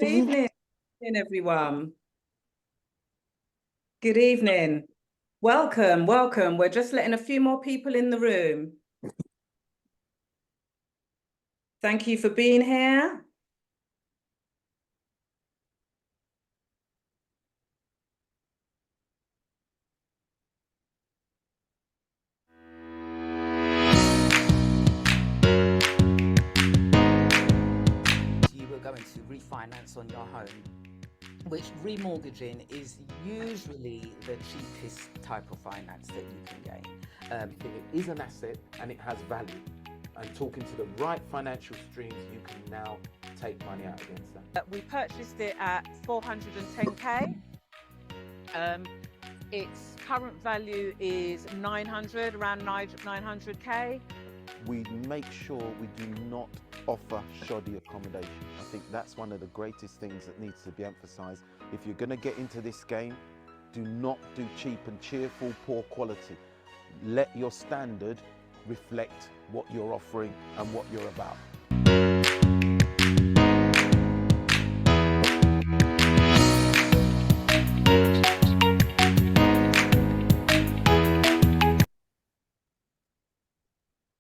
Good evening, everyone. Good evening. Welcome, welcome. We're just letting a few more people in the room. Thank you for being here. You were going to refinance on your home, which remortgaging is usually the cheapest type of finance that you can gain. It is an asset and it has value. And talking to the right financial streams, you can now take money out against that. We purchased it at 410k. Its current value is 900, around 900k. We make sure we do not offer shoddy accommodation. I think that's one of the greatest things that needs to be emphasised. If you're going to get into this game, do not do cheap and cheerful, poor quality. Let your standard reflect what you're offering and what you're about.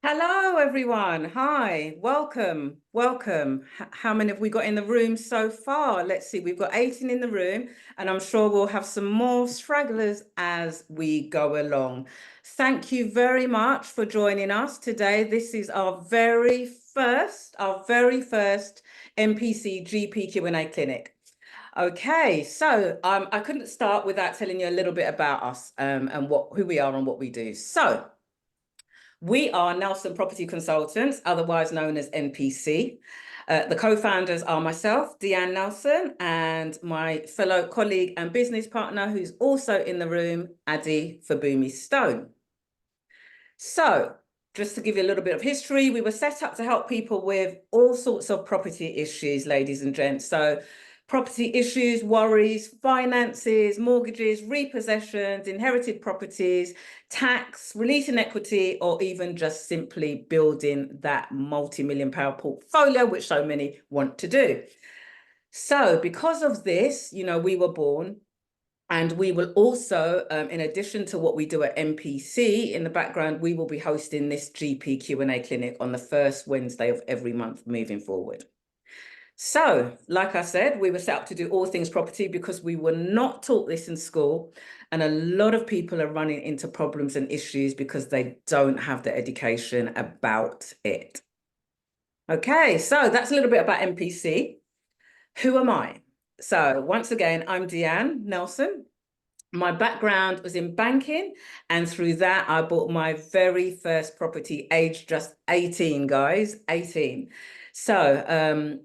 Hello, everyone. Hi, welcome, welcome. How many have we got in the room so far? Let's see, we've got 18 in the room, and I'm sure we'll have some more stragglers as we go along. Thank you very much for joining us today. This is our very first NPC GP Q&A clinic. Okay, so I couldn't start without telling you a little bit about us and who we are and what we do. So we are Nelston Property Consultants, otherwise known as NPC. The co-founders are myself, Deanne Nelston, and my fellow colleague and business partner, who's also in the room, Adi Fabumi Stone. So just to give you a little bit of history, we were set up to help people with all sorts of property issues, ladies and gents. So property issues, worries, finances, mortgages, repossessions, inherited properties, tax, releasing equity, or even just simply building that multi-million-pound portfolio, which so many want to do. So because of this, you know, we were born, and we will also, in addition to what we do at NPC, in the background, we will be hosting this GP Q&A clinic on the first Wednesday of every month moving forward. So, like I said, we were set up to do all things property because we were not taught this in school. And a lot of people are running into problems and issues because they don't have the education about it. Okay, so that's a little bit about NPC. Who am I? So once again, I'm Deanne Nelston. My background was in banking, and through that, I bought my very first property, aged just 18, guys, 18. So,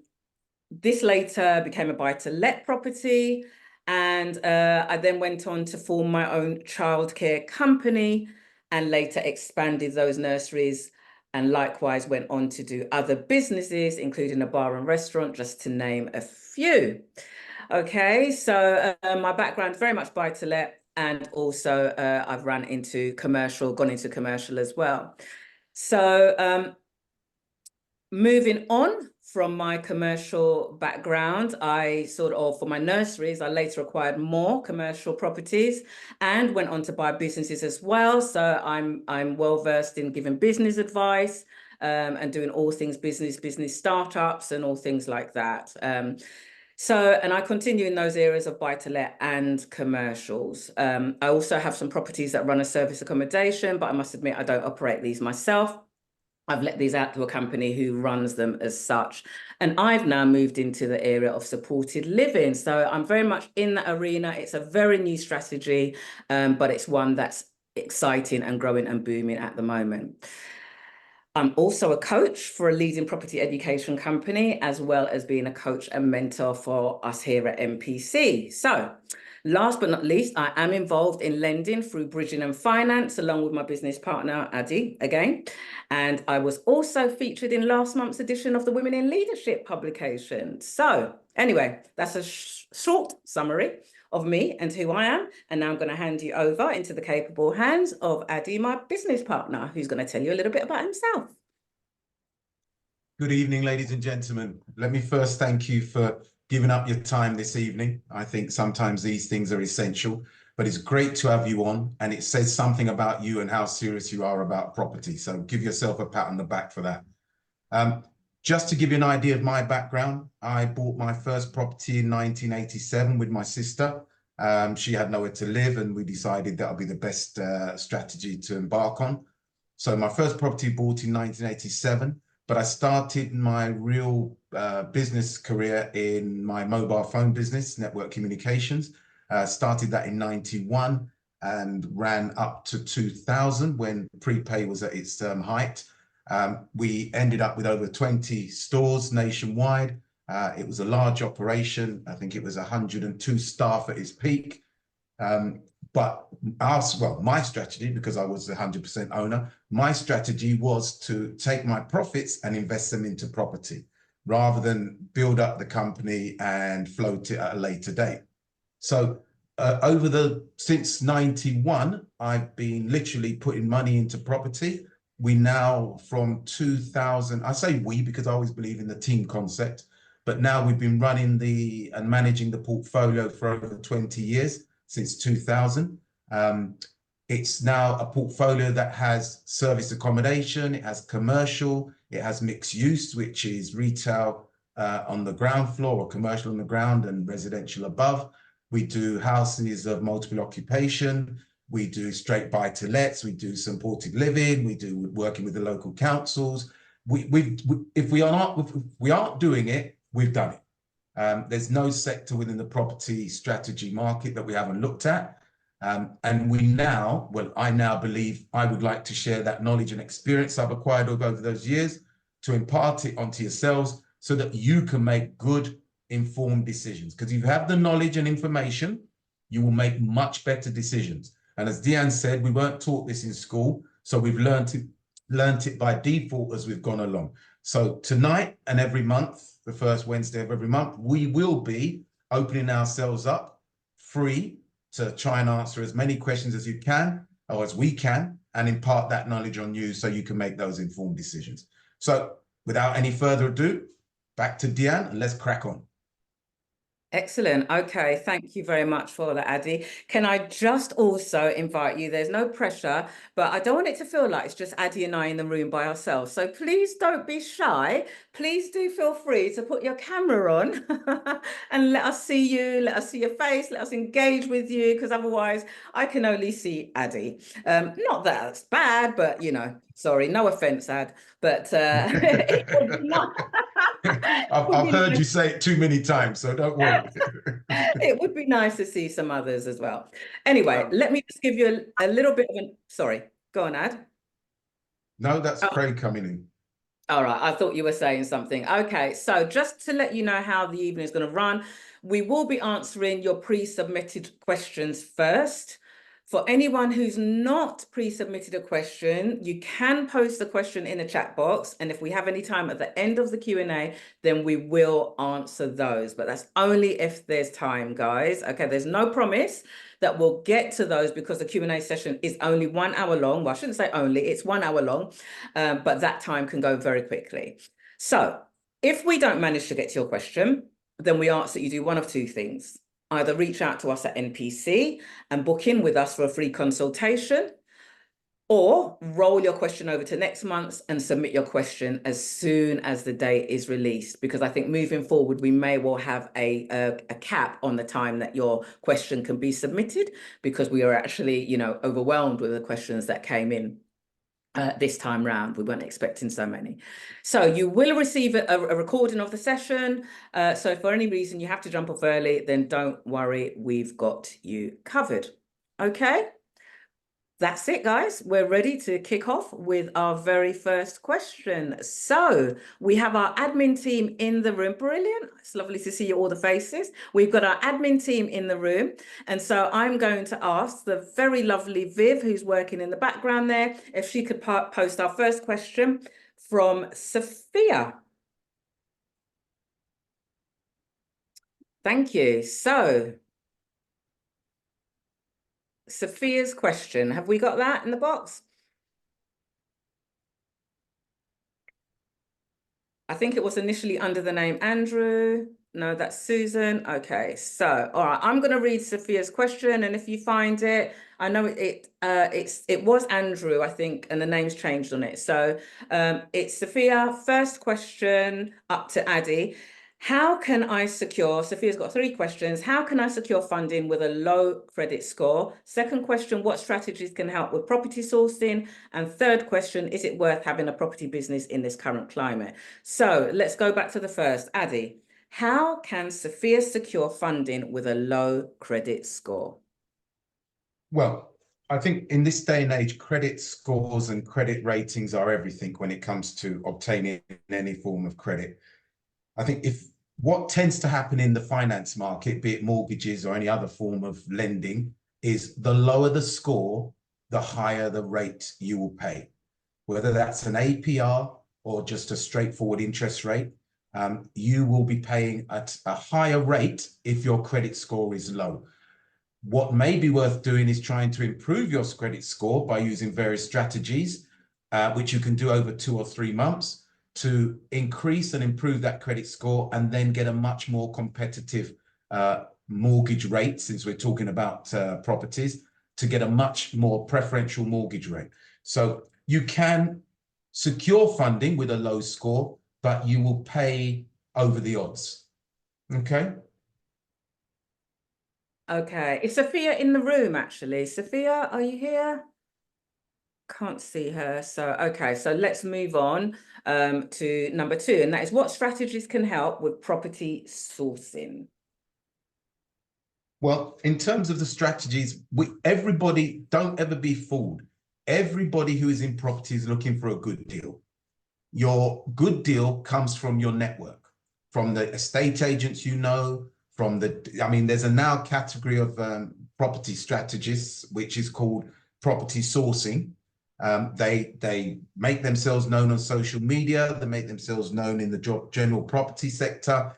this later became a buy-to-let property, and I then went on to form my own childcare company and later expanded those nurseries, and likewise went on to do other businesses, including a bar and restaurant, just to name a few. Okay, so my background very much buy-to-let, and also I've gone into commercial as well. So moving on from my commercial background, for my nurseries, I later acquired more commercial properties and went on to buy businesses as well. So I'm well versed in giving business advice and doing all things business startups and all things like that. And I continue in those areas of buy-to-let and commercials. I also have some properties that run a service accommodation, but I must admit I don't operate these myself. I've let these out to a company who runs them as such. And I've now moved into the area of supported living. So I'm very much in that arena. It's a very new strategy, but it's one that's exciting and growing and booming at the moment. I'm also a coach for a leading property education company, as well as being a coach and mentor for us here at NPC. So last but not least, I am involved in lending through bridging and finance, along with my business partner, Adi, again. And I was also featured in last month's edition of the Women in Leadership publication. So anyway, that's a short summary of me and who I am. And now I'm going to hand you over into the capable hands of Adi, my business partner, who's going to tell you a little bit about himself. Good evening, ladies and gentlemen. Let me first thank you for giving up your time this evening. I think sometimes these things are essential, but it's great to have you on, and it says something about you and how serious you are about property. So give yourself a pat on the back for that. Just to give you an idea of my background, I bought my first property in 1987 with my sister. She had nowhere to live, and we decided that would be the best strategy to embark on. So my first property bought in 1987, but I started my real business career in my mobile phone business, network communications. Started that in 91 and ran up to 2000 when prepay was at its height. We ended up with over 20 stores nationwide. It was a large operation. I think it was 102 staff at its peak. But my strategy, because I was the 100% owner, my strategy was to take my profits and invest them into property rather than build up the company and float it at a later date. So since 91, I've been literally putting money into property. We now, from 2000, I say we because I always believe in the team concept, but now we've been running and managing the portfolio for over 20 years, since 2000. It's now a portfolio that has service accommodation, it has commercial, it has mixed use, which is retail on the ground floor or commercial on the ground and residential above. We do houses of multiple occupation. We do straight buy-to-lets. We do supported living. We do working with the local councils. If we aren't doing it, we've done it. There's no sector within the property strategy market that we haven't looked at. And I now believe I would like to share that knowledge and experience I've acquired over those years to impart it onto yourselves so that you can make good, informed decisions. Because if you have the knowledge and information, you will make much better decisions. And as Deanne said, we weren't taught this in school, so we've learned it by default as we've gone along. So tonight and every month, the first Wednesday of every month, we will be opening ourselves up free to try and answer as many questions as you can, or as we can, and impart that knowledge on you so you can make those informed decisions. So without any further ado, back to Deanne, and let's crack on. Excellent. Okay, thank you very much for that, Addy. Can I just also invite you, there's no pressure, but I don't want it to feel like it's just Addy and I in the room by ourselves. So please don't be shy. Please do feel free to put your camera on and let us see you, let us see your face, let us engage with you, because otherwise I can only see Addy. Not that that's bad, but sorry, no offense, Ad, but it would be nice. I've heard you say it too many times, so don't worry. It would be nice to see some others as well. Anyway, let me just give you a little bit of sorry, go on, Ad. No, that's Craig coming in. All right, I thought you were saying something. Okay, so just to let you know how the evening is going to run, we will be answering your pre-submitted questions first. For anyone who's not pre-submitted a question, you can post the question in the chat box. And if we have any time at the end of the Q&A, then we will answer those. But that's only if there's time, guys. Okay, there's no promise that we'll get to those because the Q&A session is only 1 hour long. Well, I shouldn't say only, it's 1 hour long, but that time can go very quickly. So if we don't manage to get to your question, then we ask that you do one of two things. Either reach out to us at NPC and book in with us for a free consultation, or roll your question over to next month and submit your question as soon as the date is released. Because I think moving forward, we may well have a cap on the time that your question can be submitted, because we are actually, overwhelmed with the questions that came in. This time round, we weren't expecting so many. So you will receive a recording of the session. So if for any reason you have to jump off early, then don't worry, we've got you covered. Okay, that's it, guys. We're ready to kick off with our very first question. So we have our admin team in the room. Brilliant. It's lovely to see you, all the faces. We've got our admin team in the room. And so I'm going to ask the very lovely Viv, who's working in the background there, if she could post our first question from Sophia. Thank you. So Sophia's question, have we got that in the box? I think it was initially under the name Andrew. No, that's Susan. Okay, so all right, I'm going to read Sophia's question, and if you find it, I know it was Andrew, I think, and the name's changed on it. So it's Sophia. First question up to Addy. How can I secure? Sophia's got 3 questions. How can I secure funding with a low credit score? Second question, what strategies can help with property sourcing? And third question, is it worth having a property business in this current climate? So let's go back to the first, Addy. How can Sophia secure funding with a low credit score? Well, I think in this day and age, credit scores and credit ratings are everything when it comes to obtaining any form of credit. I think what tends to happen in the finance market, be it mortgages or any other form of lending, is the lower the score, the higher the rate you will pay. Whether that's an APR or just a straightforward interest rate, you will be paying at a higher rate if your credit score is low. What may be worth doing is trying to improve your credit score by using various strategies, which you can do over 2 or 3 months to increase and improve that credit score and then get a much more competitive mortgage rate, since we're talking about properties, to get a much more preferential mortgage rate. So you can secure funding with a low score, but you will pay over the odds. Okay? Okay, is Sophia in the room actually? Sophia, are you here? Can't see her. So, okay, so let's move on to number 2, and that is what strategies can help with property sourcing? Well, in terms of the strategies, everybody, don't ever be fooled. Everybody who is in property is looking for a good deal. Your good deal comes from your network, from the estate agents you know, there's a now category of property strategists, which is called property sourcing. They make themselves known on social media, they make themselves known in the general property sector,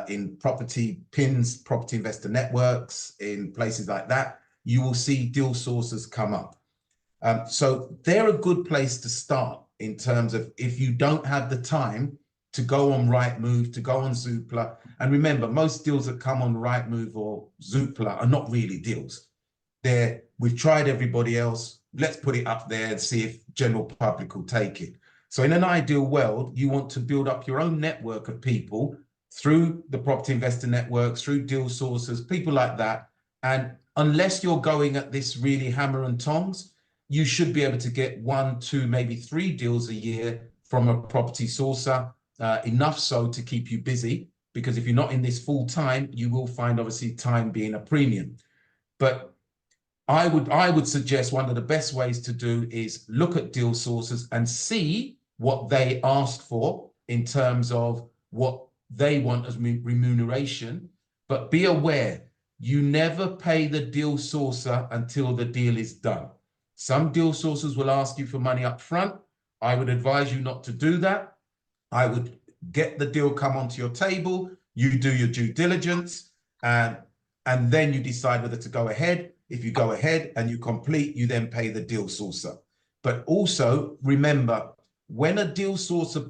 in property pins, property investor networks, in places like that. You will see deal sources come up. So they're a good place to start in terms of if you don't have the time to go on Rightmove, to go on Zoopla. And remember, most deals that come on Rightmove or Zoopla are not really deals. We've tried everybody else. Let's put it up there and see if general public will take it. So in an ideal world, you want to build up your own network of people through the property investor networks, through deal sources, people like that. And unless you're going at this really hammer and tongs, you should be able to get 1, 2, maybe 3 deals a year from a property sourcer, enough so to keep you busy, because if you're not in this full time, you will find obviously time being a premium. But I would suggest one of the best ways to do is look at deal sources and see what they ask for in terms of what they want as remuneration. But be aware, you never pay the deal sourcer until the deal is done. Some deal sources will ask you for money up front. I would advise you not to do that. I would get the deal come onto your table, you do your due diligence, and then you decide whether to go ahead. If you go ahead and you complete, you then pay the deal sourcer. But also remember, when a deal sourcer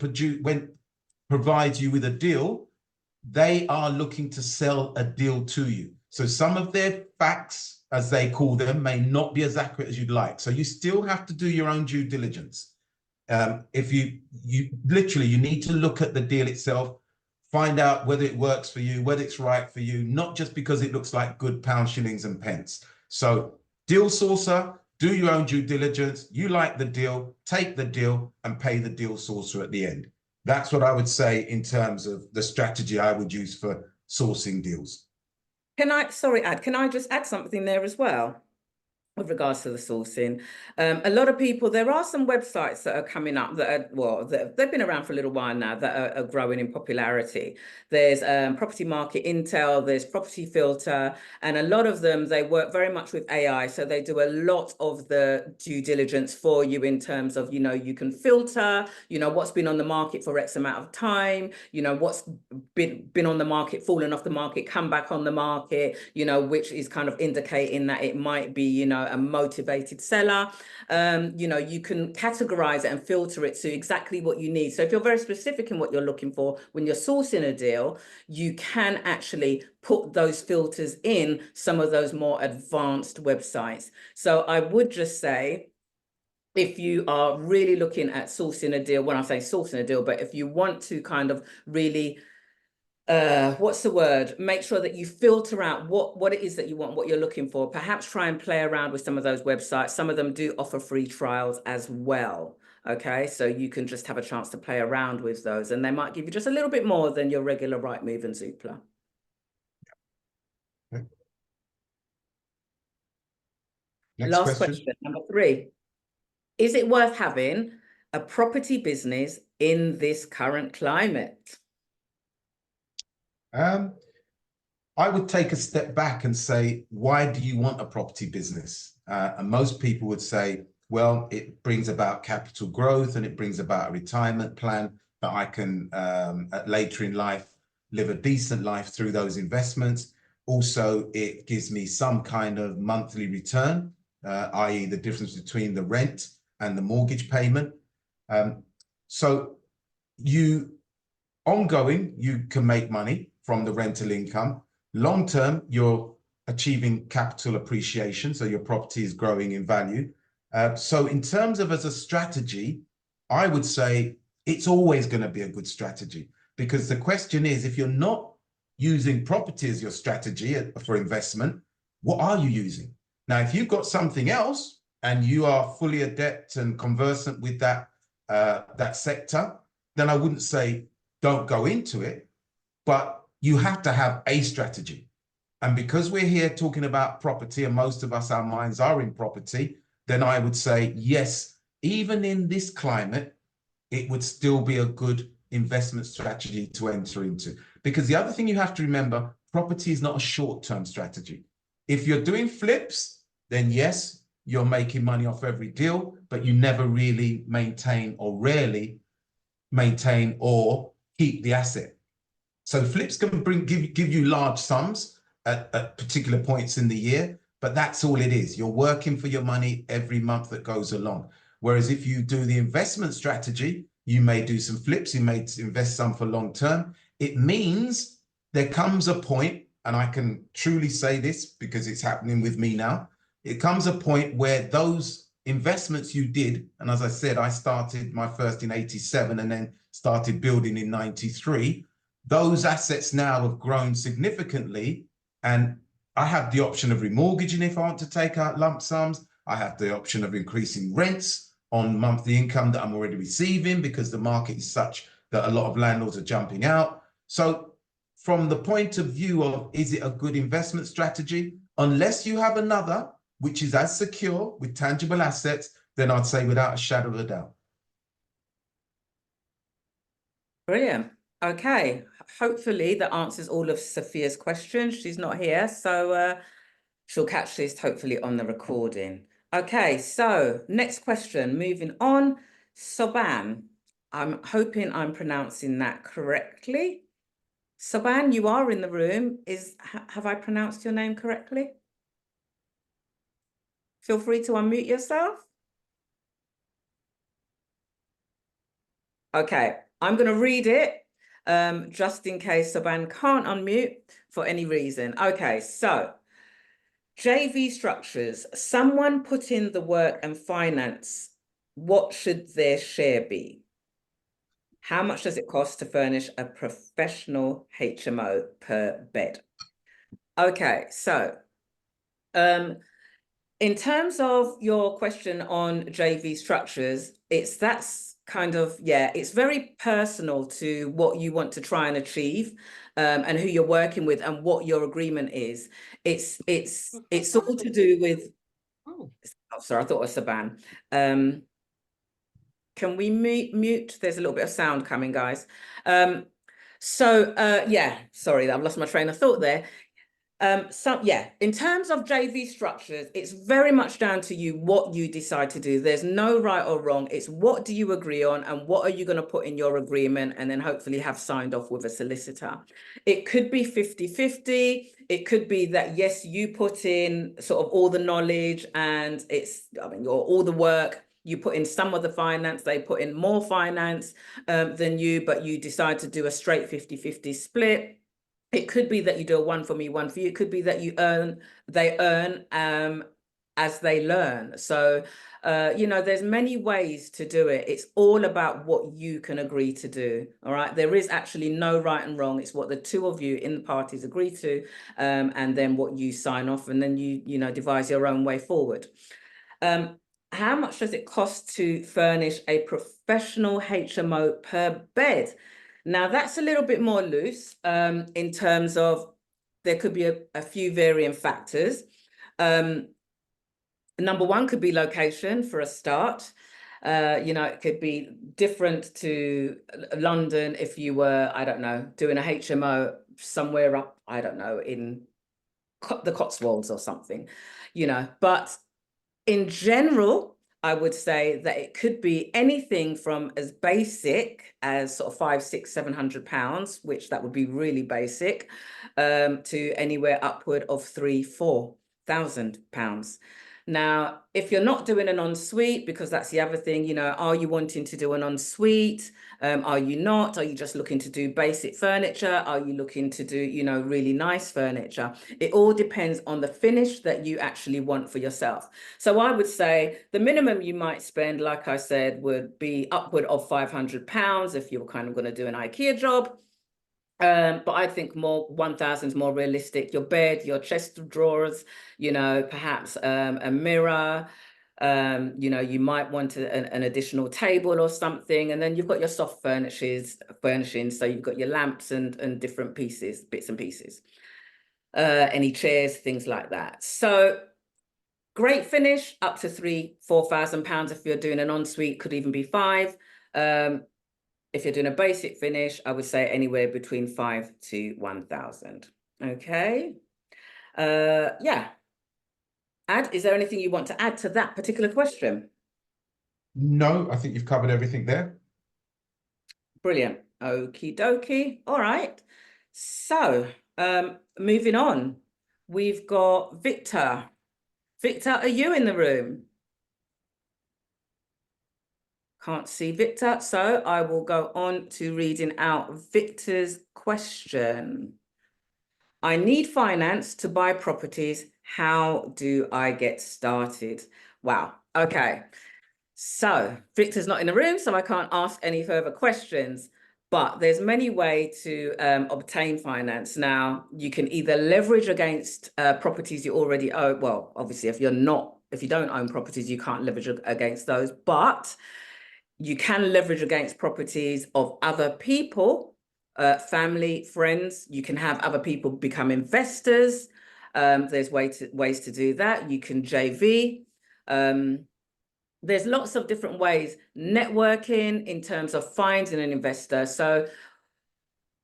provides you with a deal, they are looking to sell a deal to you. So some of their facts, as they call them, may not be as accurate as you'd like. So you still have to do your own due diligence. If you need to look at the deal itself, find out whether it works for you, whether it's right for you, not just because it looks like good pounds, shillings and pence. So deal sourcer, do your own due diligence. You like the deal, take the deal and pay the deal sourcer at the end. That's what I would say in terms of the strategy I would use for sourcing deals. Can I just add something there as well? With regards to the sourcing, a lot of people, there are some websites that are coming up that are, they've been around for a little while now that are growing in popularity. There's Property Market Intel, there's Property Filter, and a lot of them, they work very much with AI. So they do a lot of the due diligence for you in terms of, you can filter, what's been on the market for X amount of time, what's been on the market, fallen off the market, come back on the market, which is kind of indicating that it might be, know, a motivated seller. You know, you can categorize it and filter it to exactly what you need. So if you're very specific in what you're looking for when you're sourcing a deal, you can actually put those filters in some of those more advanced websites. So I would just say, if you are really looking at sourcing a deal, when I say sourcing a deal, but if you want to kind of really, what's the word? Make sure that you filter out what it is that you want, what you're looking for. Perhaps try and play around with some of those websites. Some of them do offer free trials as well. Okay, so you can just have a chance to play around with those, and they might give you just a little bit more than your regular Rightmove and Zoopla. Okay. Next Last question. question, number 3. Is it worth having a property business in this current climate? I would take a step back and say, why do you want a property business? And most people would say, well, it brings about capital growth and it brings about a retirement plan that I can, later in life, live a decent life through those investments. Also, it gives me some kind of monthly return, i.e. the difference between the rent and the mortgage payment. So ongoing, you can make money from the rental income. Long term, you're achieving capital appreciation, so your property is growing in value. So in terms of as a strategy, I would say it's always going to be a good strategy, because the question is, if you're not using property as your strategy for investment, what are you using? Now, if you've got something else and you are fully adept and conversant with that sector, then I wouldn't say don't go into it, but you have to have a strategy. And because we're here talking about property and most of us, our minds are in property, then I would say, yes, even in this climate, it would still be a good investment strategy to enter into. Because the other thing you have to remember, property is not a short-term strategy. If you're doing flips, then yes, you're making money off every deal, but you never really maintain or rarely maintain or keep the asset. So flips can give you large sums at particular points in the year, but that's all it is. You're working for your money every month that goes along. Whereas if you do the investment strategy, you may do some flips, you may invest some for long term. It means there comes a point, and I can truly say this because it's happening with me now, it comes a point where those investments you did, and as I said, I started my first in 87 and then started building in 93, those assets now have grown significantly, and I have the option of remortgaging if I want to take out lump sums. I have the option of increasing rents on monthly income that I'm already receiving because the market is such that a lot of landlords are jumping out. So from the point of view of, is it a good investment strategy? Unless you have another, which is as secure with tangible assets, then I'd say without a shadow of a doubt. Brilliant. Okay. Hopefully that answers all of Sophia's questions. She's not here, so she'll catch this hopefully on the recording. Okay, so next question, moving on. Soban, I'm hoping I'm pronouncing that correctly. Soban, you are in the room. Have I pronounced your name correctly? Feel free to unmute yourself. Okay, I'm going to read it just in case Soban can't unmute for any reason. Okay, so JV structures, someone put in the work and finance. What should their share be? How much does it cost to furnish a professional HMO per bed? Okay, so in terms of your question on JV structures, that's kind of, yeah, it's very personal to what you want to try and achieve, and who you're working with and what your agreement is. It's all to do with, oh, sorry, I thought it was Saban. Can we mute? There's a little bit of sound coming, guys. Yeah, sorry, I've lost my train of thought there. Yeah, in terms of JV structures, it's very much down to you what you decide to do. There's no right or wrong. It's what do you agree on and what are you going to put in your agreement and then hopefully have signed off with a solicitor. It could be 50-50. It could be that, yes, you put in sort of all the knowledge and all the work. You put in some of the finance, they put in more finance than you, but you decide to do a straight 50-50 split. It could be that you do a one for me, one for you. It could be that they earn as they learn. So, there's many ways to do it. It's all about what you can agree to do. All right. There is actually no right and wrong. It's what the two of you in the parties agree to, and then what you sign off, and then you devise your own way forward. How much does it cost to furnish a professional HMO per bed? Now, that's a little bit more loose in terms of there could be a few varying factors. Number one could be location for a start. It could be different to London if you were, I don't know, doing a HMO somewhere up, I don't know, in the Cotswolds or something, but in general, I would say that it could be anything from as basic as sort of £500, £600, which that would be really basic, to anywhere upward of £3,000, £4,000. Now, if you're not doing an ensuite, because that's the other thing, are you wanting to do an ensuite? Are you not? Are you just looking to do basic furniture? Are you looking to do, really nice furniture? It all depends on the finish that you actually want for yourself. So I would say the minimum you might spend, like I said, would be upward of £500 if you were kind of going to do an IKEA job. But I think 1,000 is more realistic. Your bed, your chest of drawers, perhaps a mirror. You might want an additional table or something, and then you've got your soft furnishings. So you've got your lamps and different bits and pieces. Any chairs, things like that. So great finish, up to £3,000-4,000 if you're doing an ensuite, could even be £5,000. If you're doing a basic finish, I would say anywhere between £5,000 to £1,000. Okay. Yeah. Is there anything you want to add to that particular question? No, I think you've covered everything there. Brilliant. Okie dokie. All right. So, moving on, we've got Victor. Victor, are you in the room? Can't see Victor, so I will go on to reading out Victor's question. I need finance to buy properties. How do I get started? Wow. Okay. So Victor's not in the room, so I can't ask any further questions, but there's many ways to obtain finance. Now, you can either leverage against properties you already own. Well, obviously, if you don't own properties, you can't leverage against those, but you can leverage against properties of other people, family, friends. You can have other people become investors. There's ways to do that. You can JV. There's lots of different ways. Networking in terms of finding an investor. So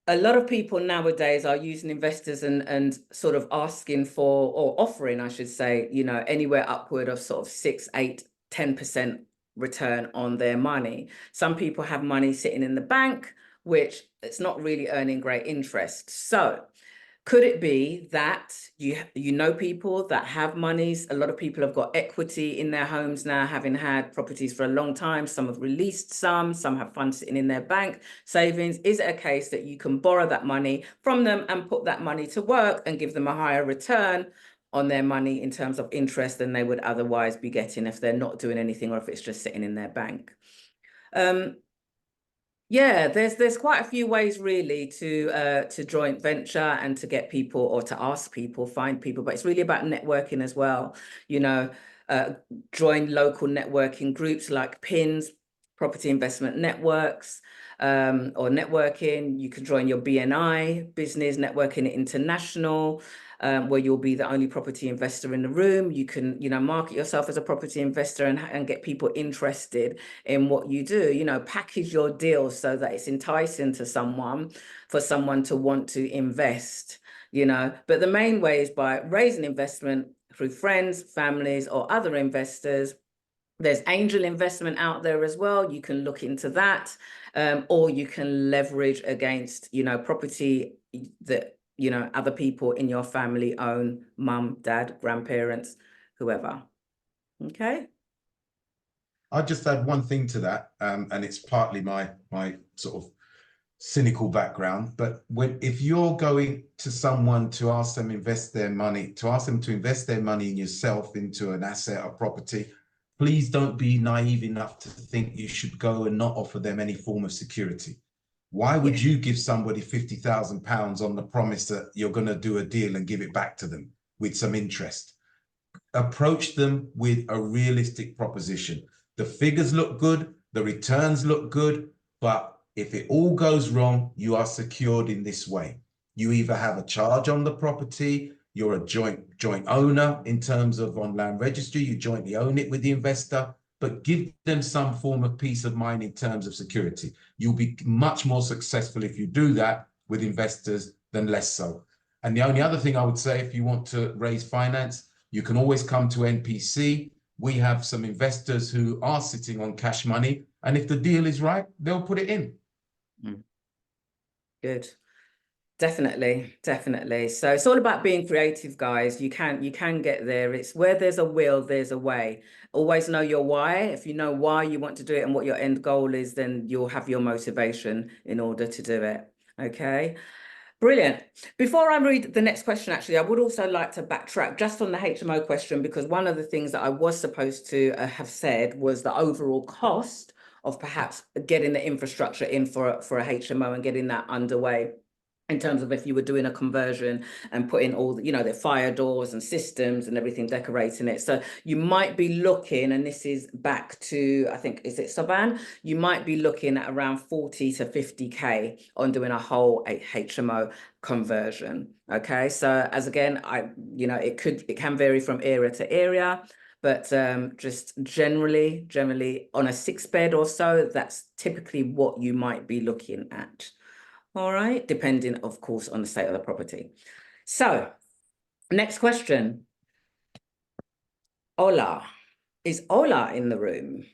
a lot of people nowadays are using investors and sort of asking for, or offering, I should say, anywhere upward of sort of 6, 8, 10% return on their money. Some people have money sitting in the bank, which it's not really earning great interest. So could it be that you know people that have monies? A lot of people have got equity in their homes now, having had properties for a long time. Some have released some have funds sitting in their bank savings. Is it a case that you can borrow that money from them and put that money to work and give them a higher return on their money in terms of interest than they would otherwise be getting if they're not doing anything or if it's just sitting in their bank? Yeah, there's quite a few ways really to joint venture and to get people, or to ask people, find people, but it's really about networking as well. Join local networking groups like PINs, property investment networks, or networking. You can join your BNI, Business Networking International, where you'll be the only property investor in the room. You can, market yourself as a property investor and get people interested in what you do. Package your deal so that it's enticing to someone, for someone to want to invest. you know, but the main way is by raising investment through friends, families, or other investors. There's angel investment out there as well. You can look into that, or you can leverage against, you know, property that, you know, other people in your family own, mum, dad, grandparents, whoever. Okay. I'll just add one thing to that, and it's partly my sort of cynical background. But if you're going to someone to ask them to invest their money in yourself, into an asset or property, please don't be naive enough to think you should go and not offer them any form of security. Why would you give somebody £50,000 on the promise that you're going to do a deal and give it back to them with some interest? Approach them with a realistic proposition. The figures look good, the returns look good, but if it all goes wrong, you are secured in this way. You either have a charge on the property, you're a joint owner in terms of on land registry, you jointly own it with the investor, but give them some form of peace of mind in terms of security. You'll be much more successful if you do that with investors than less so. And the only other thing I would say, if you want to raise finance, you can always come to NPC. We have some investors who are sitting on cash money, and if the deal is right, they'll put it in. Good. Definitely, definitely. So it's all about being creative, guys. You can get there. It's where there's a will, there's a way. Always know your why. If you know why you want to do it and what your end goal is, then you'll have your motivation in order to do it. Okay. Brilliant. Before I read the next question, actually, I would also like to backtrack just on the HMO question, because one of the things that I was supposed to have said was the overall cost of perhaps getting the infrastructure in for a HMO and getting that underway, in terms of if you were doing a conversion and putting all the, you know, the fire doors and systems and everything, decorating it. So you might be looking, and this is back to, I think, is it Saban? You might be looking at around 40 to 50K on doing a whole HMO conversion. Okay. So as again, you know, it can vary from area to area, but just generally on a 6-bed or so, that's typically what you might be looking at. All right, depending, of course, on the state of the property. So, next question. Ola. Is Ola in the room?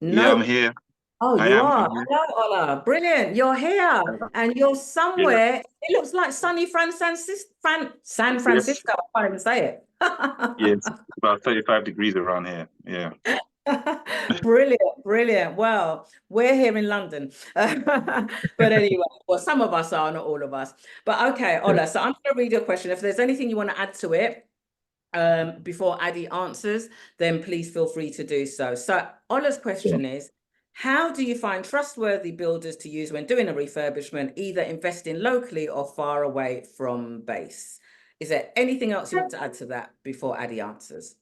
No. Yeah, I'm here. Oh, I you am. are. I'm here. Hello, Ola. Brilliant. You're here. And you're Yeah. somewhere. It looks like sunny San Yes. Francisco. I can't even say it. Yes. About 35 degrees around here. Yeah. Brilliant. Well, we're here in London. But anyway, well, some of us are, not all of us. But okay, Ola, so I'm going to read your question. If there's anything you want to add to it before Addy answers, then please feel free to do so. So Ola's question is, how do you find trustworthy builders to use when doing a refurbishment, either investing locally or far away from base? Is there anything else you want to add to that before Addy answers?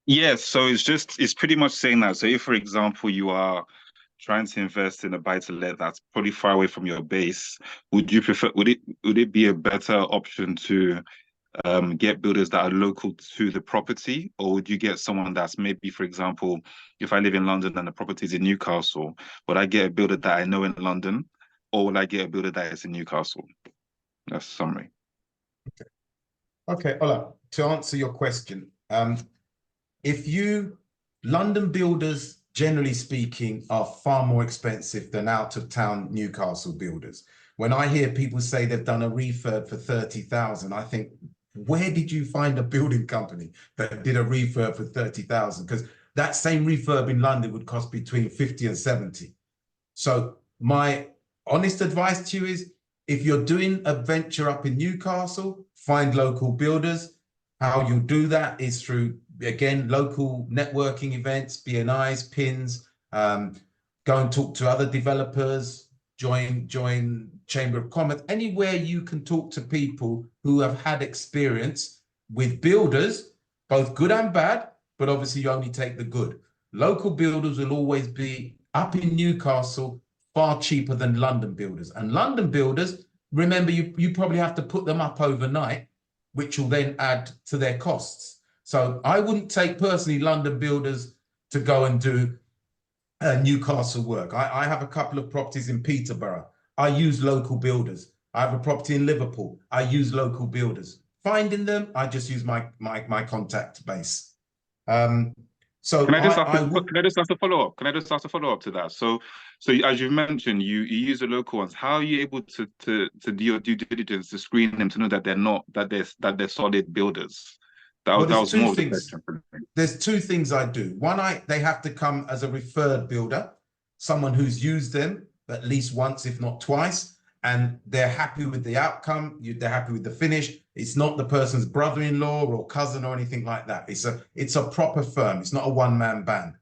Yes. So it's pretty much saying that. So if, for example, you are trying to invest in a buy-to-let that's probably far away from your base, would it be a better option to get builders that are local to the property, or would you get someone that's maybe, for example, if I live in London and the property is in Newcastle, would I get a builder that I know in London, or would I get a builder that is in Newcastle? That's the summary. Okay, Ola, to answer your question, London builders, generally speaking, are far more expensive than out-of-town Newcastle builders. When I hear people say they've done a refurb for 30,000, I think, where did you find a building company that did a refurb for 30,000? Because that same refurb in London would cost between 50 and 70. So my honest advice to you is, if you're doing a venture up in Newcastle, find local builders. How you do that is through, again, local networking events, BNIs, PINs, go and talk to other developers, join Chamber of Commerce, anywhere you can talk to people who have had experience with builders, both good and bad, but obviously you only take the good. Local builders will always be up in Newcastle far cheaper than London builders. And London builders, remember, you probably have to put them up overnight, which will then add to their costs. So I wouldn't take personally London builders to go and do Newcastle work. I have a couple of properties in Peterborough. I use local builders. I have a property in Liverpool. I use local builders. Finding them, I just use my contact base. So Can I just ask? I would. Can I just ask a follow up? Can I just ask a follow up to that? So as you mentioned, you use the local ones. How are you able to do your due diligence to screen them to know that they're solid builders? That Well, there's was two more of the things. question for me. There's two things I do. One, they have to come as a referred builder, someone who's used them at least once, if not twice, and they're happy with the outcome. They're happy with the finish. It's not the person's brother-in-law or cousin or anything like that. It's a proper firm. It's not a one-man band.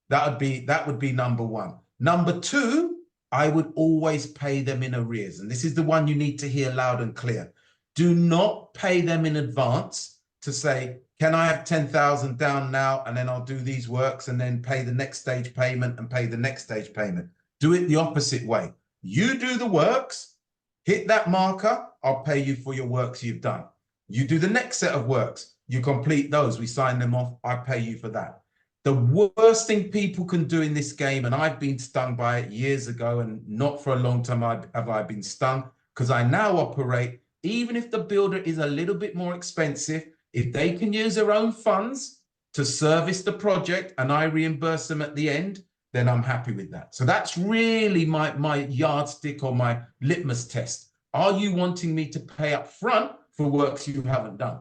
That would be number one. Number two, I would always pay them in arrears, and this is the one you need to hear loud and clear. Do not pay them in advance to say, can I have 10,000 down now, and then I'll do these works and then pay the next stage payment and pay the next stage payment. Do it the opposite way. You do the works, hit that marker, I'll pay you for your works you've done. You do the next set of works, you complete those, we sign them off, I pay you for that. The worst thing people can do in this game, and I've been stung by it years ago, and not for a long time have I been stung, because I now operate, even if the builder is a little bit more expensive, if they can use their own funds to service the project and I reimburse them at the end, then I'm happy with that. So that's really my yardstick or my litmus test. Are you wanting me to pay up front for works you haven't done?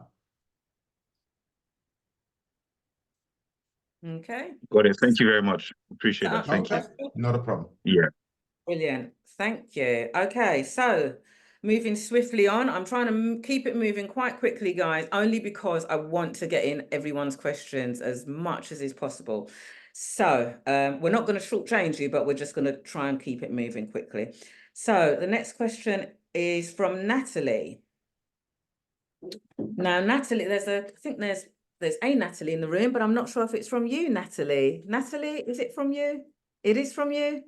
Okay. Got it. Thank you very much. Appreciate that. Thank you. Not a problem. Yeah. Brilliant. Thank you. Okay, so moving swiftly on. I'm trying to keep it moving quite quickly, guys, only because I want to get in everyone's questions as much as is possible. So we're not going to shortchange you, but we're just going to try and keep it moving quickly. So the next question is from Natalie. Now, Natalie, I think there's a Natalie in the room, but I'm not sure if it's from you, Natalie. Natalie, is it from you? It is from you.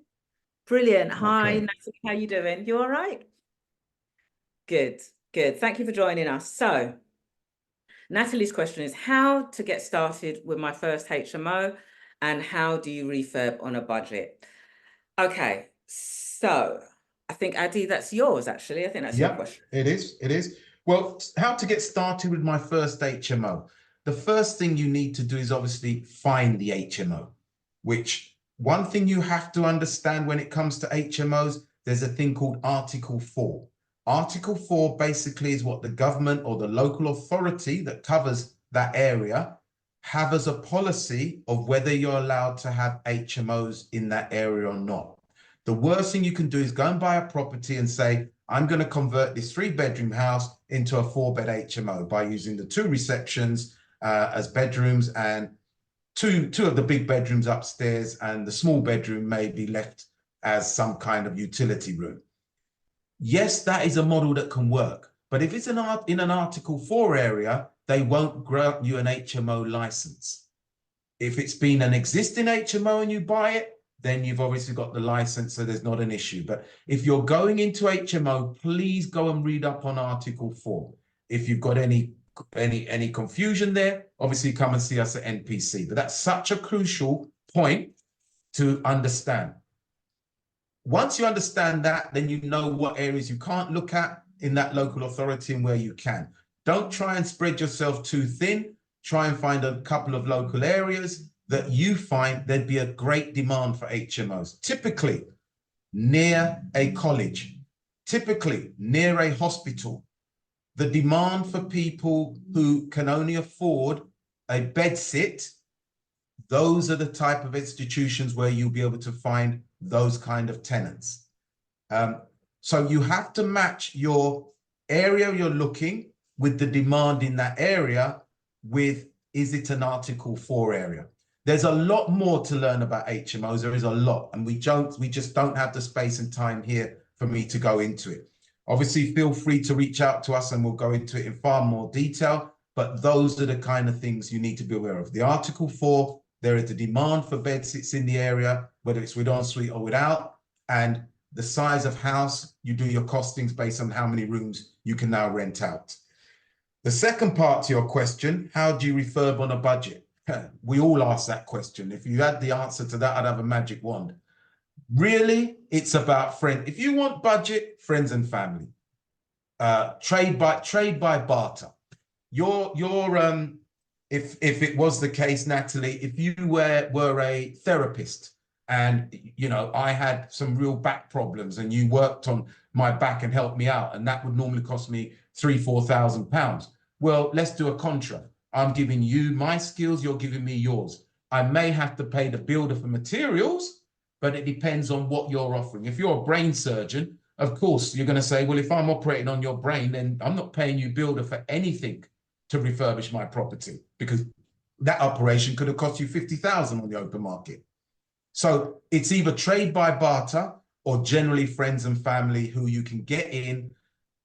Brilliant. Hi, Okay. Natalie, how you doing? You all right? Good, good. Thank you for joining us. So Natalie's question is how to get started with my first HMO and how do you refurb on a budget? Okay, so I think Adi, that's yours actually. I think that's your question. It is. Well, how to get started with my first HMO? The first thing you need to do is obviously find the HMO, which one thing you have to understand when it comes to HMOs, there's a thing called Article 4. Article 4 basically is what the government or the local authority that covers that area have as a policy of whether you're allowed to have HMOs in that area or not. The worst thing you can do is go and buy a property and say, I'm going to convert this 3-bedroom house into a 4-bed HMO by using the 2 receptions as bedrooms and two of the big bedrooms upstairs, and the small bedroom may be left as some kind of utility room. Yes, that is a model that can work, but if it's in an Article 4 area, they won't grant you an HMO license. If it's been an existing HMO and you buy it, then you've obviously got the license, so there's not an issue. But if you're going into HMO, please go and read up on Article 4. If you've got any confusion there, obviously come and see us at NPC. But that's such a crucial point to understand. Once you understand that, then you know what areas you can't look at in that local authority and where you can. Don't try and spread yourself too thin. Try and find a couple of local areas that you find there'd be a great demand for HMOs, typically near a college, typically near a hospital. The demand for people who can only afford a bed sit, those are the type of institutions where you'll be able to find those kind of tenants. So you have to match your area you're looking with the demand in that area with, is it an Article 4 area? There's a lot more to learn about HMOs. There is a lot, and we just don't have the space and time here for me to go into it. Obviously, feel free to reach out to us and we'll go into it in far more detail, but those are the kind of things you need to be aware of. The Article 4, there is a demand for bed sits in the area, whether it's with ensuite or without, and the size of house, you do your costings based on how many rooms you can now rent out. The second part to your question, how do you refurb on a budget? We all ask that question. If you had the answer to that, I'd have a magic wand. Really, it's about friend. If you want budget, friends and family. Trade by barter. If it was the case, Natalie, if you were a therapist and I had some real back problems and you worked on my back and helped me out, and that would normally cost me £3,000-4,000. Well, let's do a contra. I'm giving you my skills, you're giving me yours. I may have to pay the builder for materials, but it depends on what you're offering. If you're a brain surgeon, of course, you're going to say, well, if I'm operating on your brain, then I'm not paying you builder for anything to refurbish my property, because that operation could have cost you 50,000 on the open market. So it's either trade by barter or generally friends and family who you can get in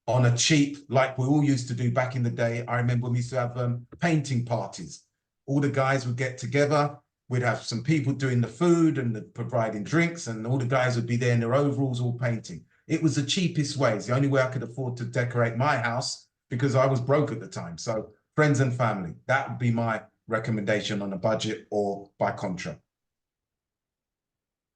on a cheap, like we all used to do back in the day. I remember when we used to have painting parties. All the guys would get together. We'd have some people doing the food and providing drinks, and all the guys would be there in their overalls all painting. It was the cheapest way. It's the only way I could afford to decorate my house because I was broke at the time. So friends and family, that would be my recommendation on a budget or by contra.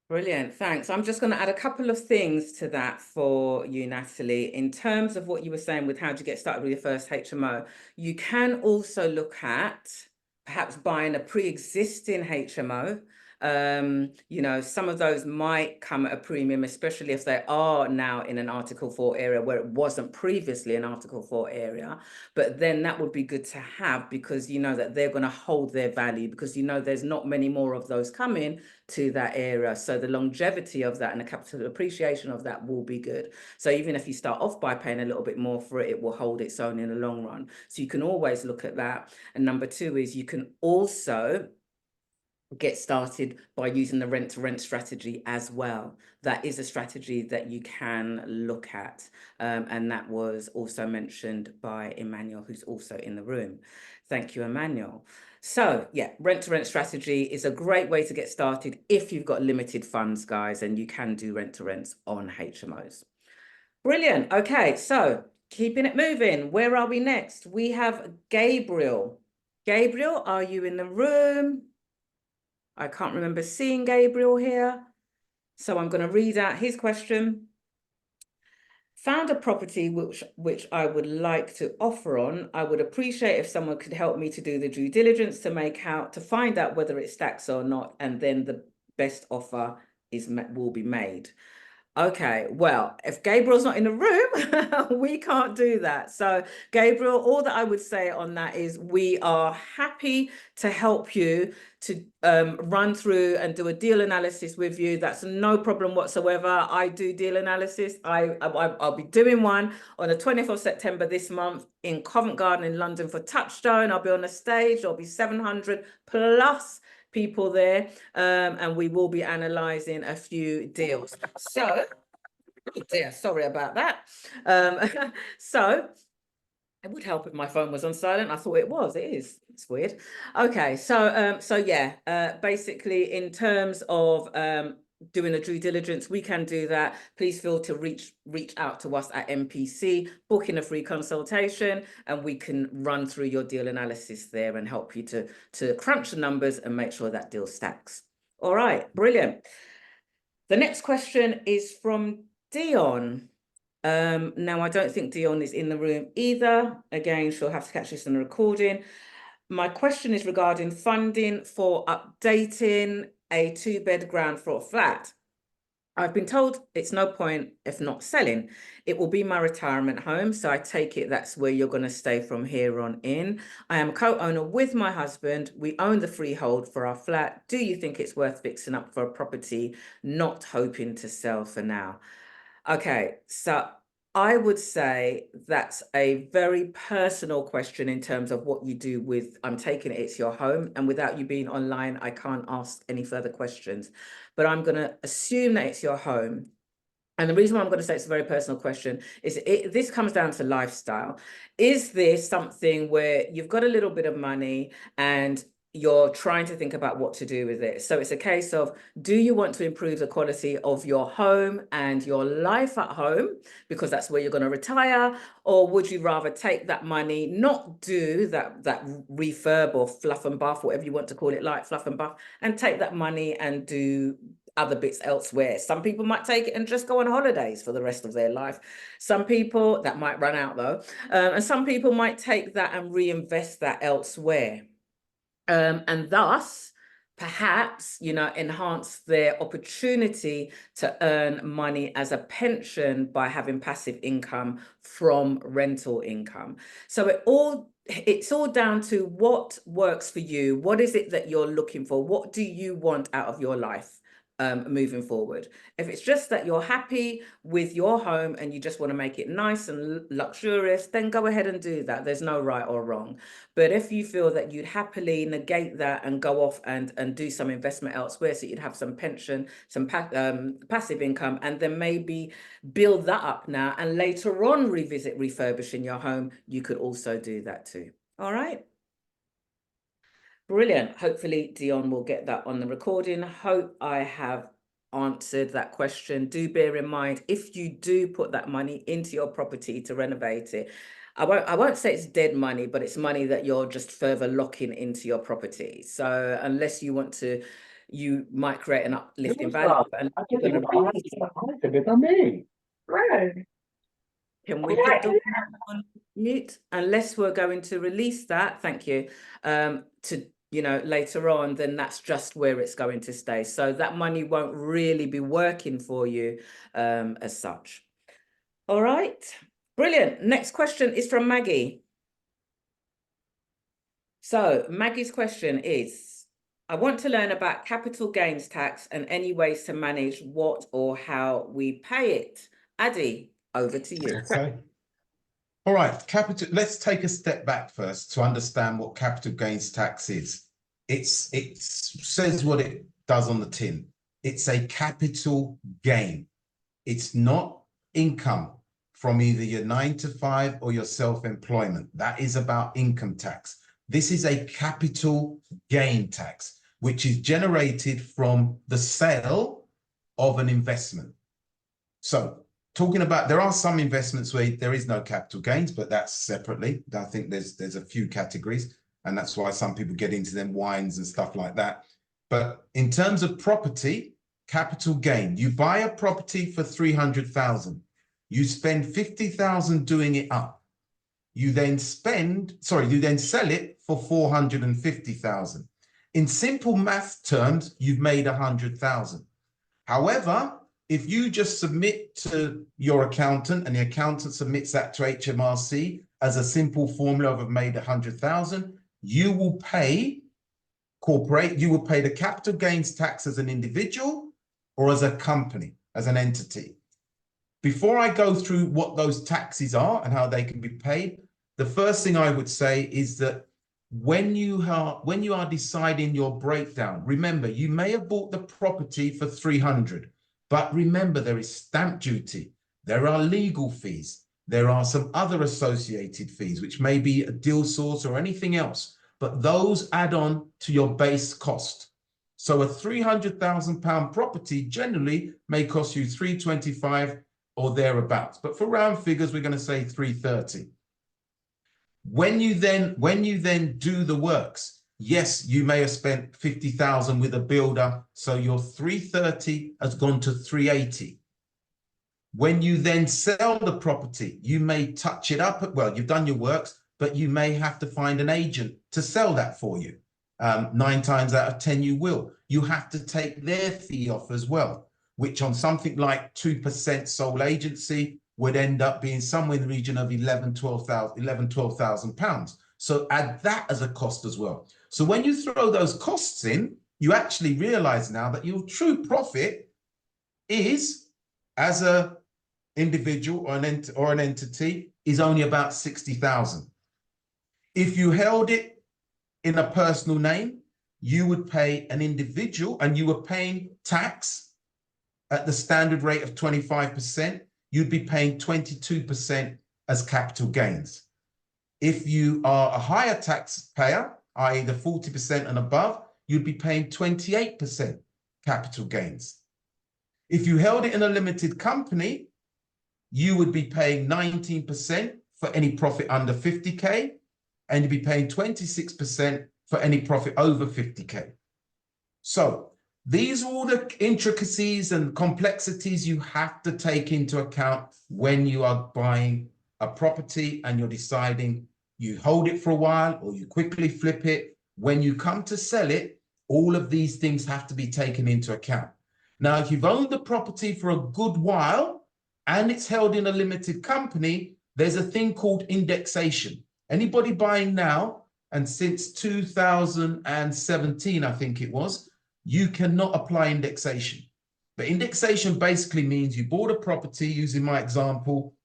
Brilliant, thanks. I'm just going to add a couple of things to that for you, Natalie. In terms of what you were saying with how to get started with your first HMO, you can also look at perhaps buying a pre-existing HMO. Some of those might come at a premium, especially if they are now in an Article 4 area where it wasn't previously an Article 4 area. But then that would be good to have, because you know that they're going to hold their value, because you know there's not many more of those coming to that area. So the longevity of that and the capital appreciation of that will be good. So even if you start off by paying a little bit more for it, it will hold its own in the long run. So you can always look at that. And number two is you can also get started by using the rent to rent strategy as well. That is a strategy that you can look at. And that was also mentioned by Emmanuel, who's also in the room. Thank you, Emmanuel. So yeah, rent to rent strategy is a great way to get started if you've got limited funds, guys, and you can do rent to rents on HMOs. Brilliant. Okay, so keeping it moving. Where are we next? We have Gabriel. Gabriel, are you in the room? I can't remember seeing Gabriel here. So I'm going to read out his question. Found a property which I would like to offer on. I would appreciate if someone could help me to do the due diligence to find out whether it stacks or not, and then the best offer will be made. Okay, well, if Gabriel's not in the room, we can't do that. So Gabriel, all that I would say on that is we are happy to help you to run through and do a deal analysis with you. That's no problem whatsoever. I do deal analysis. I'll be doing one on the 20th of September this month in Covent Garden in London for Touchstone. I'll be on the stage. There'll be 700 plus people there, and we will be analysing a few deals. So, oh dear, sorry about that. So, it would help if my phone was on silent. I thought it was. It is. It's weird. Okay, so yeah, basically in terms of doing a due diligence, we can do that. Please feel to reach out to us at NPC, book in a free consultation, and we can run through your deal analysis there and help you to crunch the numbers and make sure that deal stacks. All right, brilliant. The next question is from Dion. Now, I don't think Dion is in the room either. Again, she'll have to catch this on the recording. My question is regarding funding for updating a 2-bed ground floor flat. I've been told it's no point if not selling. It will be my retirement home, so I take it that's where you're going to stay from here on in. I am a co-owner with my husband. We own the freehold for our flat. Do you think it's worth fixing up for a property, not hoping to sell for now? Okay, so I would say that's a very personal question in terms of what you do with, I'm taking it's your home, and without you being online, I can't ask any further questions, but I'm going to assume that it's your home. And the reason why I'm going to say it's a very personal question is this comes down to lifestyle. Is this something where you've got a little bit of money and you're trying to think about what to do with it? So it's a case of, do you want to improve the quality of your home and your life at home, because that's where you're going to retire? Or would you rather take that money, not do that refurb or fluff and buff, whatever you want to call it, like fluff and buff, and take that money and do other bits elsewhere. Some people might take it and just go on holidays for the rest of their life. Some people, that might run out though, and some people might take that and reinvest that elsewhere. And thus, perhaps, you know, enhance their opportunity to earn money as a pension by having passive income from rental income. So it's all down to what works for you. What is it that you're looking for? What do you want out of your life? Moving forward. If it's just that you're happy with your home and you just want to make it nice and luxurious, then go ahead and do that. There's no right or wrong. But if you feel that you'd happily negate that and go off and do some investment elsewhere, so you'd have some pension, some passive income, and then maybe build that up now and later on revisit refurbishing your home, you could also do that too. All right. Brilliant. Hopefully Dion will get that on the recording. Hope I have answered that question. Do bear in mind, if you do put that money into your property to renovate it, I won't say it's dead money, but it's money that you're just further locking into your property. So unless you want to, you might create an uplift in value. And you're going to Can we put the on mute? Unless we're going to release that, thank you, to, you know, later on, then that's just where it's going to stay. So that money won't really be working for you as such. All right, brilliant. Next question is from Maggie. So Maggie's question is, I want to learn about capital gains tax and any ways to manage what or how we pay it. Addy, over to you. Okay. All right, let's take a step back first to understand what capital gains tax is. It says what it does on the tin. It's a capital gain. It's not income from either your 9 to 5 or your self-employment. That is about income tax. This is a capital gain tax, which is generated from the sale of an investment. So talking about, there are some investments where there is no capital gains, but that's separately. I think there's a few categories, and that's why some people get into them wines and stuff like that. But in terms of property, capital gain, you buy a property for 300,000. You spend 50,000 doing it up. You then sell it for 450,000. In simple math terms, you've made 100,000. However, if you just submit to your accountant and the accountant submits that to HMRC as a simple formula of I've made 100,000, you will pay the capital gains tax as an individual or as a company, as an entity. Before I go through what those taxes are and how they can be paid, the first thing I would say is that when you are deciding your breakdown, remember, you may have bought the property for 300. But remember, there is stamp duty, there are legal fees, there are some other associated fees, which may be a deal source or anything else, but those add on to your base cost. So a £300,000 property generally may cost you 325 or thereabouts, but for round figures, we're going to say 330. When you then do the works, yes, you may have spent 50,000 with a builder, so your 330 has gone to 380. When you then sell the property, you may touch it up. Well, you've done your works, but you may have to find an agent to sell that for you. 9 times out of 10, you will. You have to take their fee off as well, which on something like 2% sole agency would end up being somewhere in the region of £12,000. So add that as a cost as well. So when you throw those costs in, you actually realize now that your true profit is, as an individual or an entity, is only about 60,000. If you held it in a personal name, you would pay an individual, and you were paying tax at the standard rate of 25%, you'd be paying 22% as capital gains. If you are a higher taxpayer, i.e. the 40% and above, you'd be paying 28% capital gains. If you held it in a limited company, you would be paying 19% for any profit under 50K, and you'd be paying 26% for any profit over 50K. So these are all the intricacies and complexities you have to take into account when you are buying a property and you're deciding you hold it for a while or you quickly flip it. When you come to sell it, all of these things have to be taken into account. Now, if you've owned the property for a good while and it's held in a limited company, there's a thing called indexation. Anybody buying now, and since 2017, I think it was, you cannot apply indexation. But indexation basically means you bought a property, using my example,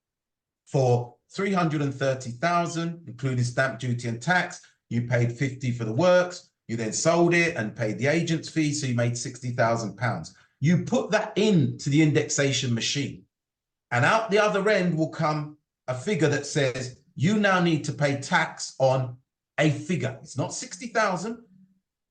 for 330,000, including stamp duty and tax. You paid 50 for the works. You then sold it and paid the agent's fee, so you made 60,000 pounds. You put that into the indexation machine, and out the other end will come a figure that says you now need to pay tax on a figure. It's not 60,000.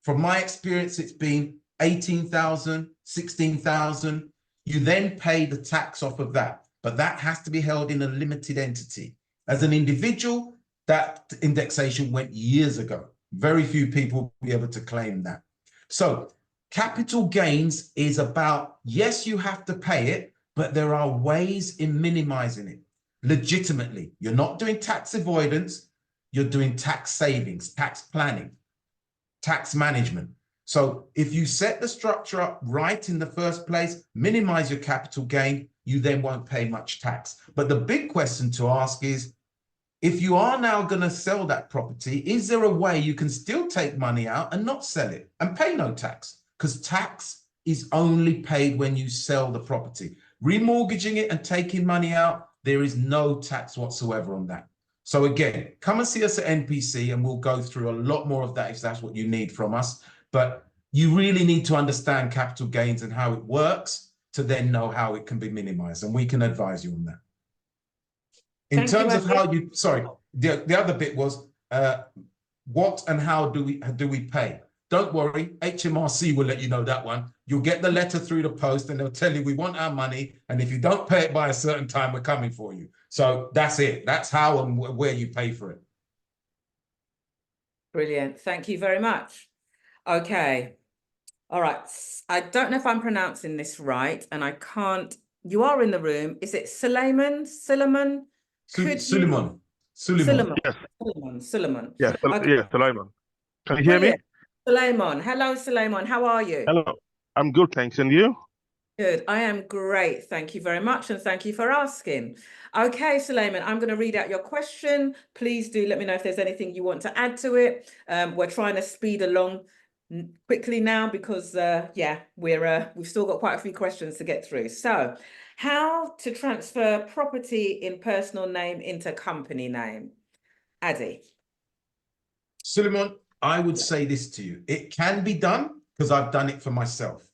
From my experience, it's been 18,000, 16,000. You then pay the tax off of that, but that has to be held in a limited entity. As an individual, that indexation went years ago. Very few people will be able to claim that. So capital gains is about, yes, you have to pay it, but there are ways in minimizing it legitimately. You're not doing tax avoidance, you're doing tax savings, tax planning, tax management. So if you set the structure up right in the first place, minimize your capital gain, you then won't pay much tax. But the big question to ask is, if you are now going to sell that property, is there a way you can still take money out and not sell it and pay no tax? Because tax is only paid when you sell the property. Remortgaging it and taking money out, there is no tax whatsoever on that. So again, come and see us at NPC and we'll go through a lot more of that if that's what you need from us. But you really need to understand capital gains and how it works to then know how it can be minimized, and we can advise you on that. In terms of how you, sorry, the other bit was what and how do we pay? Don't worry, HMRC will let you know that one. You'll get the letter through the post and they'll tell you we want our money, and if you don't pay it by a certain time, we're coming for you. So that's it. That's how and where you pay for it. Brilliant. Thank you very much. Okay. All right. I don't know if I'm pronouncing this right, and I can't. You are in the room. Is it Suleiman? Suleiman? Suleiman. Suleiman. Yes. Suleiman. Yes. Okay. Yes. Suleiman. Can you hear me? Brilliant. Suleiman. Hello, Suleiman. How are you? Hello. I'm good, thanks. And you? Good. I am great. Thank you very much. And thank you for asking. Okay, Suleiman, I'm going to read out your question. Please do let me know if there's anything you want to add to it. We're trying to speed along quickly now because, yeah, we've still got quite a few questions to get through. So how to transfer property in personal name into company name? Addy. Suleiman, I would say this to you. It can be done because I've done it for myself.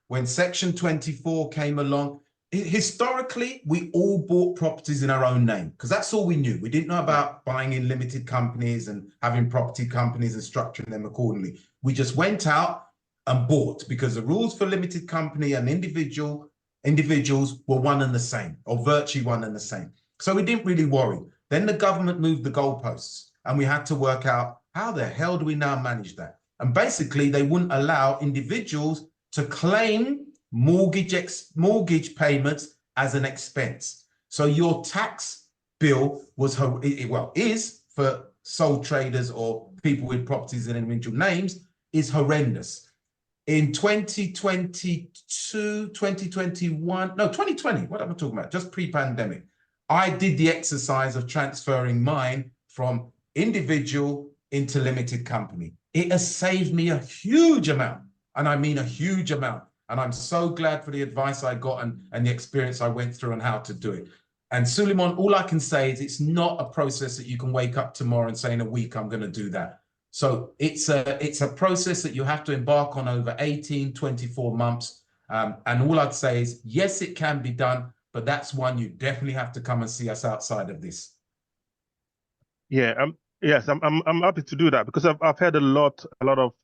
When Section 24 came along, historically, we all bought properties in our own name because that's all we knew. We didn't know about buying in limited companies and having property companies and structuring them accordingly. We just went out and bought because the rules for limited company and individuals were one and the same, or virtually one and the same. So we didn't really worry. Then the government moved the goalposts and we had to work out how the hell do we now manage that? And basically, they wouldn't allow individuals to claim mortgage payments as an expense. So your tax bill is for sole traders or people with properties in individual names is horrendous. In 2020, what am I talking about? Just pre-pandemic, I did the exercise of transferring mine from individual into limited company. It has saved me a huge amount. And I mean a huge amount. And I'm so glad for the advice I got and the experience I went through and how to do it. And Suleiman, all I can say is it's not a process that you can wake up tomorrow and say in a week, I'm going to do that. So it's a process that you have to embark on over 18, 24 months. And all I'd say is, yes, it can be done, but that's one you definitely have to come and see us outside of this. Yeah. Yes. I'm happy to do that because I've heard a lot of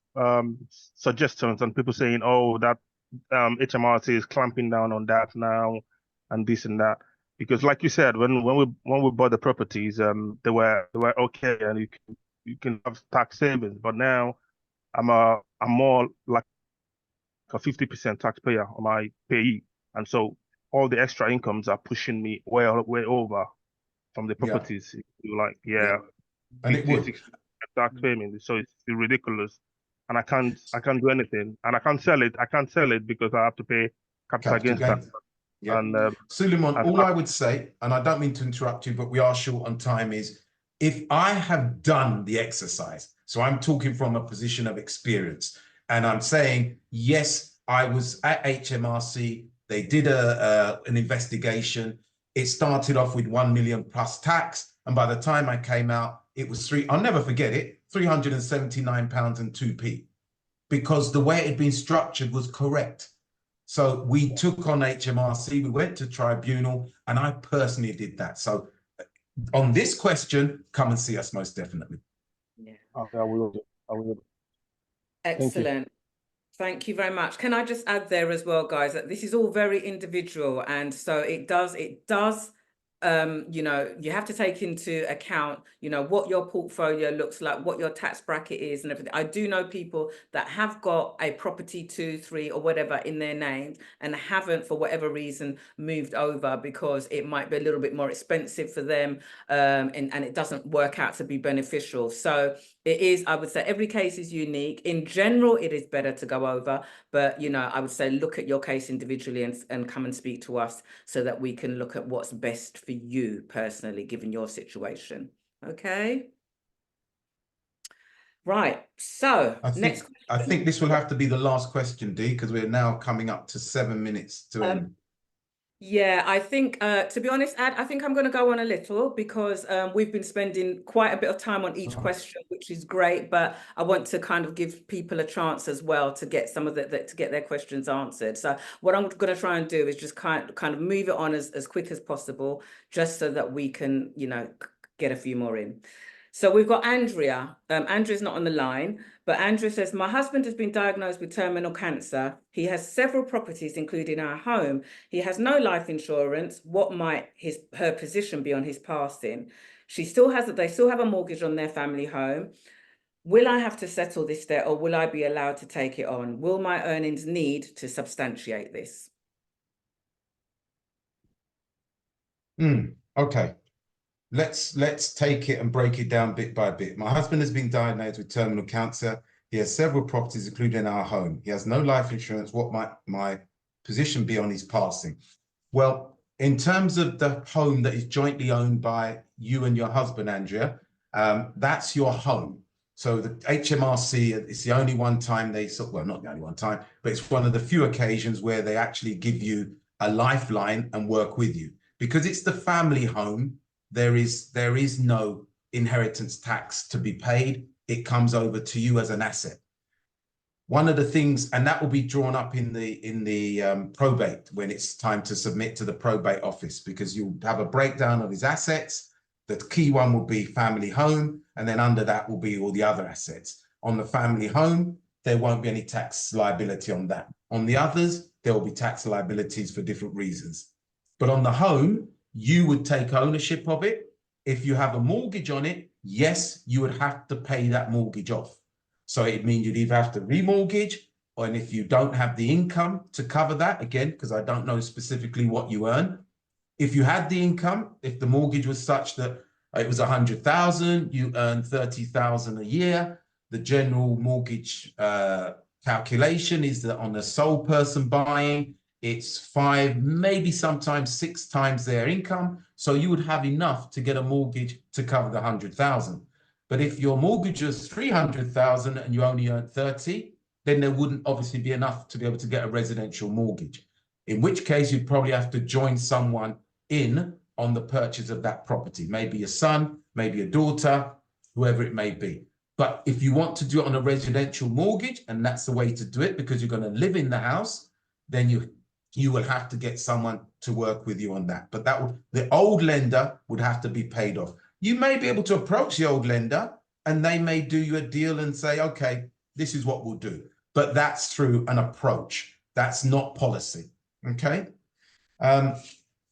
suggestions and people saying, oh, that HMRC is clamping down on that now and this and that. Because like you said, when we bought the properties, they were okay and you can have tax savings. But now I'm more like a 50% taxpayer on my payee. And so all the extra incomes are pushing me way over from the Yeah. properties. Like, Yeah. And it 50, would. 60 tax payment. So it's ridiculous. And I can't do anything. And I can't sell it. I can't sell it because I have to pay capital Capital gains tax. gains. Yeah. And Suleiman, and all I would say, and I don't mean to interrupt you, but we are short on time, is if I have done the exercise, so I'm talking from a position of experience, and I'm saying, yes, I was at HMRC, they did an investigation. It started off with 1 million plus tax, and by the time I came out, it was I'll never forget it, £379 and 2p, because the way it had been structured was correct. So we took on HMRC, we went to tribunal, and I personally did that. So on this question, come and see us most definitely. Yeah. okay, I will. Excellent. Thank you very much. Can I just add there as well, guys, that this is all very individual, and so it does you know, you have to take into account, you know, what your portfolio looks like, what your tax bracket is and everything. I do know people that have got a property 2, 3 or whatever in their names and haven't, for whatever reason, moved over because it might be a little bit more expensive for them, and it doesn't work out to be beneficial. So it is, I would say every case is unique. In general, it is better to go over, but, you know, I would say look at your case individually and come and speak to us so that we can look at what's best for you personally, given your situation. Okay. Right. So I think this will have to be the last question, Dee, because we're now coming up to 7 minutes to end. Yeah, I think, to be honest, Ad, I think I'm going to go on a little because we've been spending quite a bit of time on each question, which is great. But I want to kind of give people a chance as well to get some of to get their questions answered. So what I'm going to try and do is just kind of move it on as quick as possible, just so that we can, you know, get a few more in. So we've got Andrea. Andrea's not on the line, but Andrea says, my husband has been diagnosed with terminal cancer. He has several properties, including our home. He has no life insurance. What might her position be on his passing? They still have a mortgage on their family home. Will I have to settle this debt, or will I be allowed to take it on? Will my earnings need to substantiate this? Okay. Let's take it and break it down bit by bit. My husband has been diagnosed with terminal cancer. He has several properties, including our home. He has no life insurance. What might my position be on his passing? Well, in terms of the home that is jointly owned by you and your husband, Andrea, that's your home. So the HMRC, it's the only one time well, not the only one time, but it's one of the few occasions where they actually give you a lifeline and work with you. Because it's the family home, there is no inheritance tax to be paid. It comes over to you as an asset. One of the things, and that will be drawn up in the probate when it's time to submit to the probate office, because you'll have a breakdown of his assets. The key one will be family home, and then under that will be all the other assets. On the family home, there won't be any tax liability on that. On the others, there will be tax liabilities for different reasons. But on the home, you would take ownership of it. If you have a mortgage on it, yes, you would have to pay that mortgage off. So it means you'd either have to remortgage, and if you don't have the income to cover that, again, because I don't know specifically what you earn. If you had the income, if the mortgage was such that it was 100,000, you earn 30,000 a year, the general mortgage calculation is that on a sole person buying, it's 5, maybe sometimes 6 times their income. So you would have enough to get a mortgage to cover the 100,000. But if your mortgage is 300,000 and you only earn 30, then there wouldn't obviously be enough to be able to get a residential mortgage. In which case you'd probably have to join someone in on the purchase of that property. Maybe a son, maybe a daughter, whoever it may be. But if you want to do it on a residential mortgage, and that's the way to do it because you're going to live in the house, then you will have to get someone to work with you on that. But the old lender would have to be paid off. You may be able to approach the old lender and they may do you a deal and say, okay, this is what we'll do. But that's through an approach. That's not policy. Okay.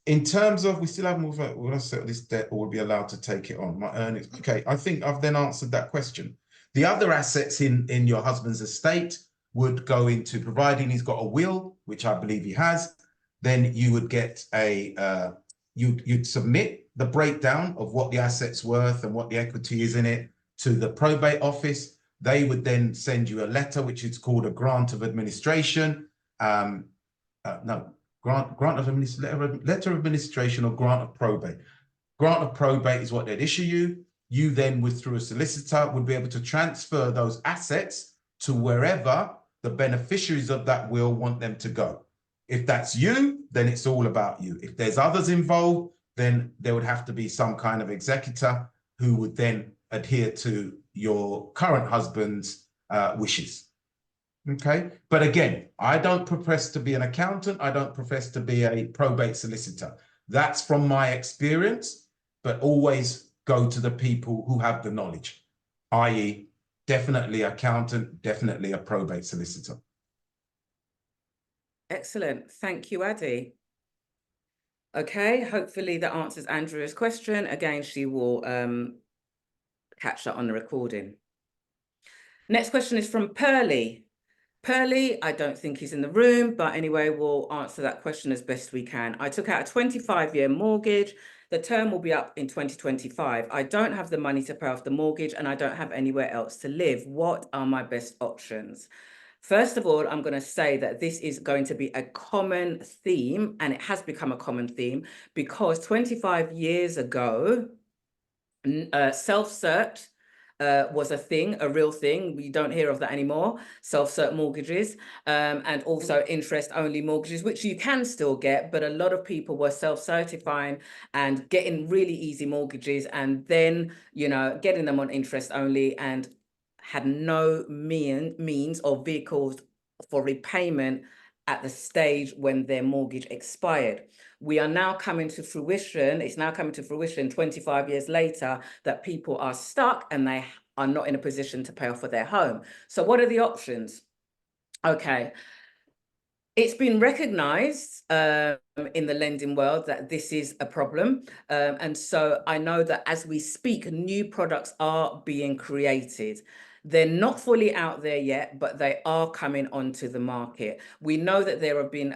In terms of, we still have more, we're going to settle this debt or we'll be allowed to take it on. My earnings. Okay. I think I've then answered that question. The other assets in your husband's estate would go into, providing he's got a will, which I believe he has, then you would get a, you'd submit the breakdown of what the asset's worth and what the equity is in it to the probate office. They would then send you a letter, which is called a grant of administration. Grant of letter of administration or grant of probate. Grant of probate is what they'd issue you. You then, through a solicitor, would be able to transfer those assets to wherever the beneficiaries of that will want them to go. If that's you, then it's all about you. If there's others involved, then there would have to be some kind of executor who would then adhere to your current husband's wishes. Okay, but again, I don't profess to be an accountant. I don't profess to be a probate solicitor. That's from my experience, but always go to the people who have the knowledge, i.e. definitely accountant, definitely a probate solicitor. Excellent. Thank you, Addy. Okay, hopefully that answers Andrea's question. Again, she will catch that on the recording. Next question is from Pearly. Pearly, I don't think he's in the room, but anyway, we'll answer that question as best we can. I took out a 25-year mortgage. The term will be up in 2025. I don't have the money to pay off the mortgage and I don't have anywhere else to live. What are my best options? First of all, I'm going to say that this is going to be a common theme, and it has become a common theme because 25 years ago, self-cert was a thing, a real thing. We don't hear of that anymore. Self-cert mortgages and also interest-only mortgages, which you can still get, but a lot of people were self-certifying and getting really easy mortgages and then, you know, getting them on interest-only and had no means or vehicles for repayment at the stage when their mortgage expired. We are now coming to fruition, it's now coming to fruition 25 years later that people are stuck and they are not in a position to pay off for their home. So what are the options? Okay. It's been recognized in the lending world that this is a problem. And so I know that as we speak, new products are being created. They're not fully out there yet, but they are coming onto the market. We know that there have been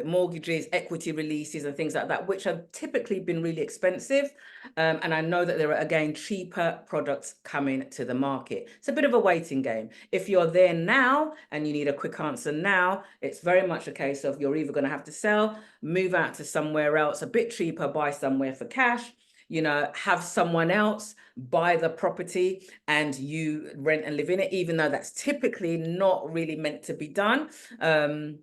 mortgages, equity releases and things like that, which have typically been really expensive. And I know that there are, again, cheaper products coming to the market. It's a bit of a waiting game. If you're there now and you need a quick answer now, it's very much a case of you're either going to have to sell, move out to somewhere else, a bit cheaper, buy somewhere for cash, you know, have someone else buy the property and you rent and live in it, even though that's typically not really meant to be done. The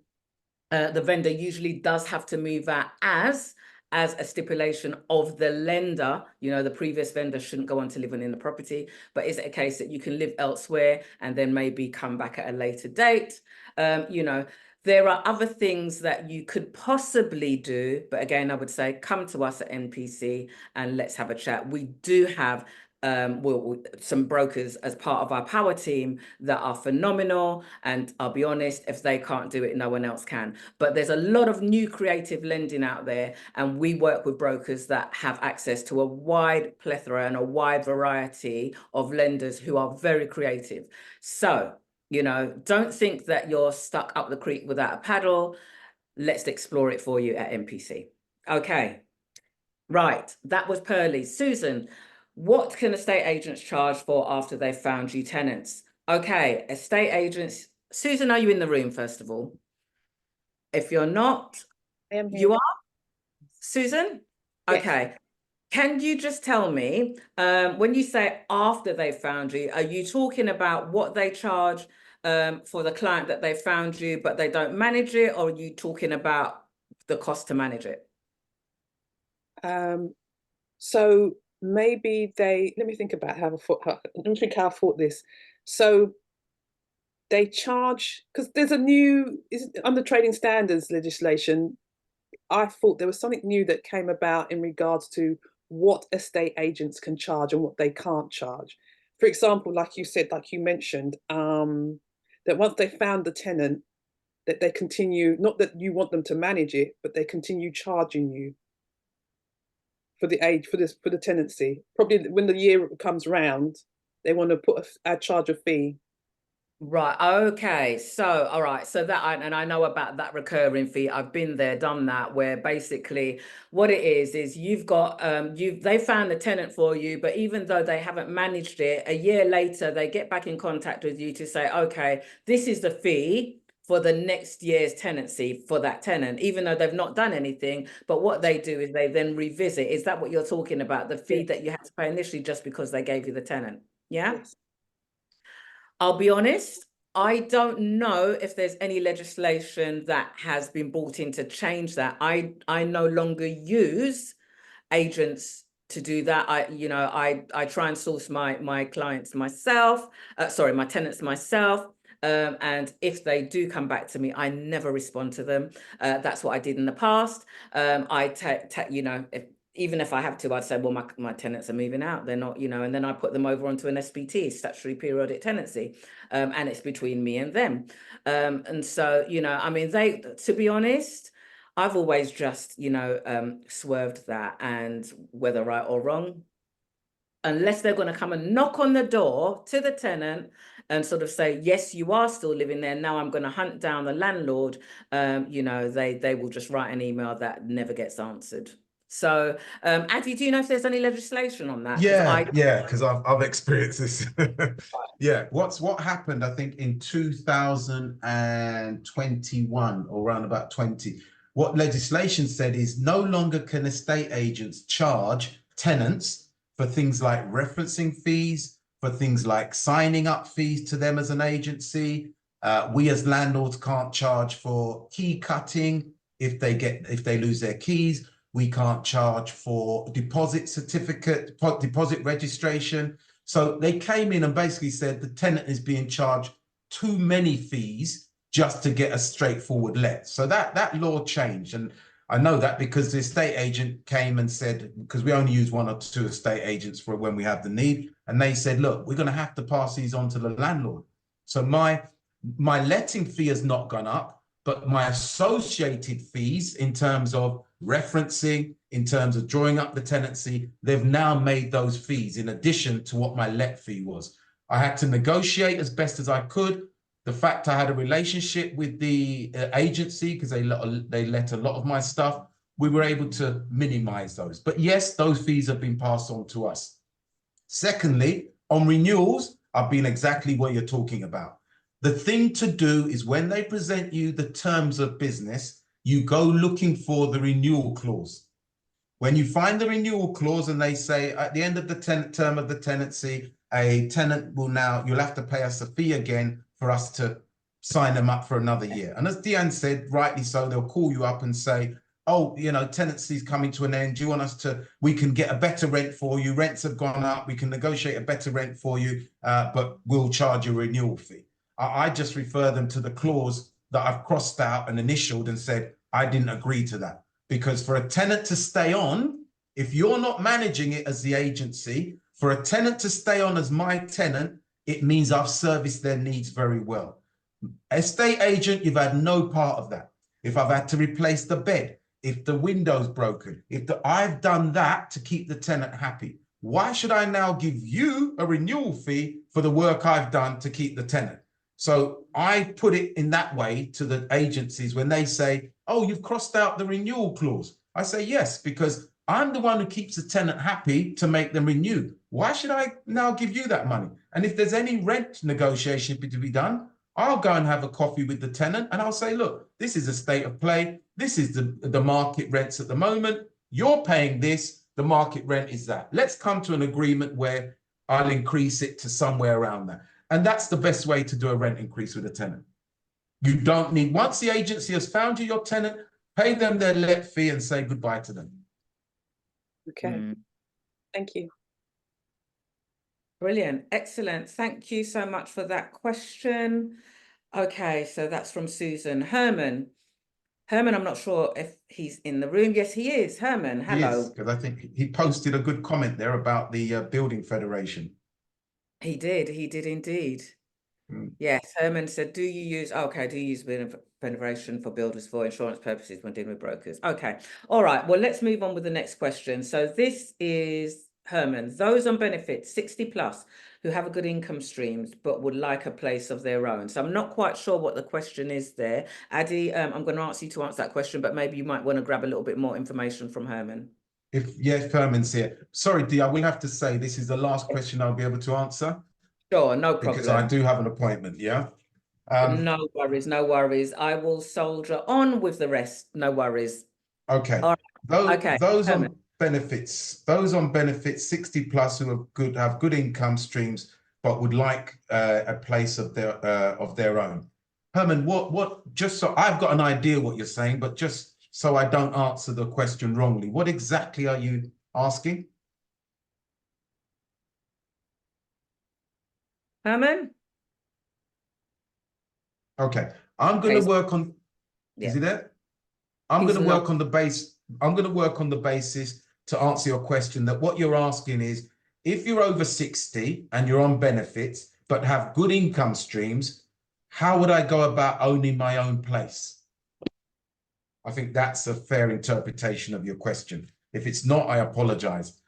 vendor usually does have to move out as a stipulation of the lender. You know, the previous vendor shouldn't go on to living in the property, but is it a case that you can live elsewhere and then maybe come back at a later date? You know, there are other things that you could possibly do, but again, I would say come to us at NPC and let's have a chat. We do have some brokers as part of our power team that are phenomenal, and I'll be honest, if they can't do it, no one else can. But there's a lot of new creative lending out there, and we work with brokers that have access to a wide plethora and a wide variety of lenders who are very creative. So, you know, don't think that you're stuck up the creek without a paddle. Let's explore it for you at NPC. Okay, right, that was Pearly. Susan, what can estate agents charge for after they've found you tenants? Okay, estate agents. Susan, are you in the room, first of all? If you're not, you are? Susan? Yes. Okay. Can you just tell me, when you say after they found you, are you talking about what they charge for the client that they found you, but they don't manage it, or are you talking about the cost to manage it? So maybe let me think about how I thought this. So they charge, because there's under trading standards legislation, I thought there was something new that came about in regards to what estate agents can charge and what they can't charge. For example, like you said, like you mentioned, that once they found the tenant, that they continue, not that you want them to manage it, but they continue charging you for the tenancy. Probably when the year comes round, they want to charge a fee. Right. Okay. So, all right. So and I know about that recurring fee. I've been there, done that, where basically what it is you've got, they found the tenant for you, but even though they haven't managed it, a year later, they get back in contact with you to say, okay, this is the fee for the next year's tenancy for that tenant, even though they've not done anything. But what they do is they then revisit. Is that what you're talking about? The fee that you had to pay initially just because they gave you the tenant? Yeah. Yes. I'll be honest, I don't know if there's any legislation that has been brought in to change that. I no longer use agents to do that. I try and source my clients myself, my tenants myself. And if they do come back to me, I never respond to them. That's what I did in the past. Even if I have to, I'd say, well, my tenants are moving out. They're not, and then I put them over onto an SPT, statutory periodic tenancy, and it's between me and them. And so, I mean, to be honest, I've always just, swerved that, and whether right or wrong, unless they're going to come and knock on the door to the tenant and sort of say, yes, you are still living there. Now I'm going to hunt down the landlord. They will just write an email that never gets answered. So, Addy, do you know if there's any legislation on that? Yeah, because I've experienced this. Yeah, what happened, I think, in 2021 or around about 20, what legislation said is no longer can estate agents charge tenants for things like referencing fees, for things like signing up fees to them as an agency. We as landlords can't charge for key cutting if they lose their keys. We can't charge for deposit registration. So they came in and basically said the tenant is being charged too many fees just to get a straightforward let. So that law changed. And I know that because the estate agent came and said, because we only use 1 or 2 estate agents for when we have the need. And they said, look, we're going to have to pass these on to the landlord. So my letting fee has not gone up, but my associated fees in terms of referencing, in terms of drawing up the tenancy, they've now made those fees in addition to what my let fee was. I had to negotiate as best as I could. The fact I had a relationship with the agency, because they let a lot of my stuff, we were able to minimize those. But yes, those fees have been passed on to us. Secondly, on renewals, I've been exactly what you're talking about. The thing to do is when they present you the terms of business, you go looking for the renewal clause. When you find the renewal clause and they say at the end of the term of the tenancy, a tenant will you'll have to pay us a fee again for us to sign them up for another year. And as Deanne said, rightly so, they'll call you up and say, oh, tenancy's coming to an end. Do you want us we can get a better rent for you. Rents have gone up. We can negotiate a better rent for you, but we'll charge you a renewal fee. I just refer them to the clause that I've crossed out and initialed and said, I didn't agree to that. Because for a tenant to stay on, if you're not managing it as the agency, for a tenant to stay on as my tenant, it means I've serviced their needs very well. Estate agent, you've had no part of that. If I've had to replace the bed, if the window's broken, I've done that to keep the tenant happy. Why should I now give you a renewal fee for the work I've done to keep the tenant? So I put it in that way to the agencies when they say, oh, you've crossed out the renewal clause. I say, yes, because I'm the one who keeps the tenant happy to make them renew. Why should I now give you that money? And if there's any rent negotiation to be done, I'll go and have a coffee with the tenant and I'll say, look, this is a state of play. This is the market rents at the moment. You're paying this. The market rent is that. Let's come to an agreement where I'll increase it to somewhere around that. And that's the best way to do a rent increase with a tenant. You don't need, once the agency has found you your tenant, pay them their let fee and say goodbye to them. Okay. Thank you. Brilliant. Excellent. Thank you so much for that question. Okay, so that's from Susan. Herman, I'm not sure if he's in the room. Yes, he is. Herman, hello. Because I think he posted a good comment there about the Building Federation. He did indeed. Yes, Herman said, do you use Building Federation for builders for insurance purposes when dealing with brokers? Okay, all right, well, let's move on with the next question. So this is Herman, those on benefits, 60 plus, who have a good income streams, but would like a place of their own. So I'm not quite sure what the question is there. Addy, I'm going to ask you to answer that question, but maybe you might want to grab a little bit more information from Herman. If Herman's here. Sorry, Dee, I will have to say this is the last question I'll be able to answer. Sure, no problem. Because I do have an appointment, yeah? No worries, no worries. I will soldier on with the rest. No worries. Okay. All right. Okay. Those on benefits, 60 plus who have good income streams, but would like a place of their own. Herman, what? Just so I've got an idea what you're saying, but just so I don't answer the question wrongly, what exactly are you asking? Herman? Okay, I'm going to work on. Is he there? I'm going to work on the base. I'm going to work on the basis to answer your question that what you're asking is if you're over 60 and you're on benefits but have good income streams, how would I go about owning my own place? I think that's a fair interpretation of your question. If it's not, I apologize.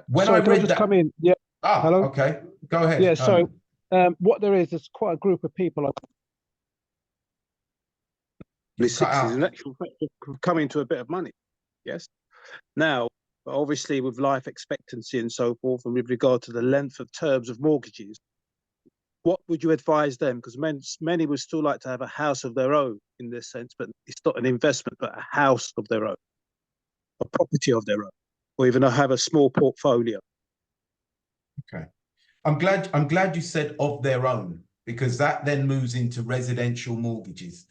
When I read that, come in? Yeah. Hello. Okay. Go ahead. Yeah. So what there's quite a group of people. Is an actual fact of coming to a bit of money. Yes. Now, obviously, with life expectancy and so forth, and with regard to the length of terms of mortgages, what would you advise them? Because many would still like to have a house of their own in this sense, but it's not an investment, but a house of their own, a property of their own, or even have a small portfolio. Okay. I'm glad you said of their own, because that then moves into residential mortgages.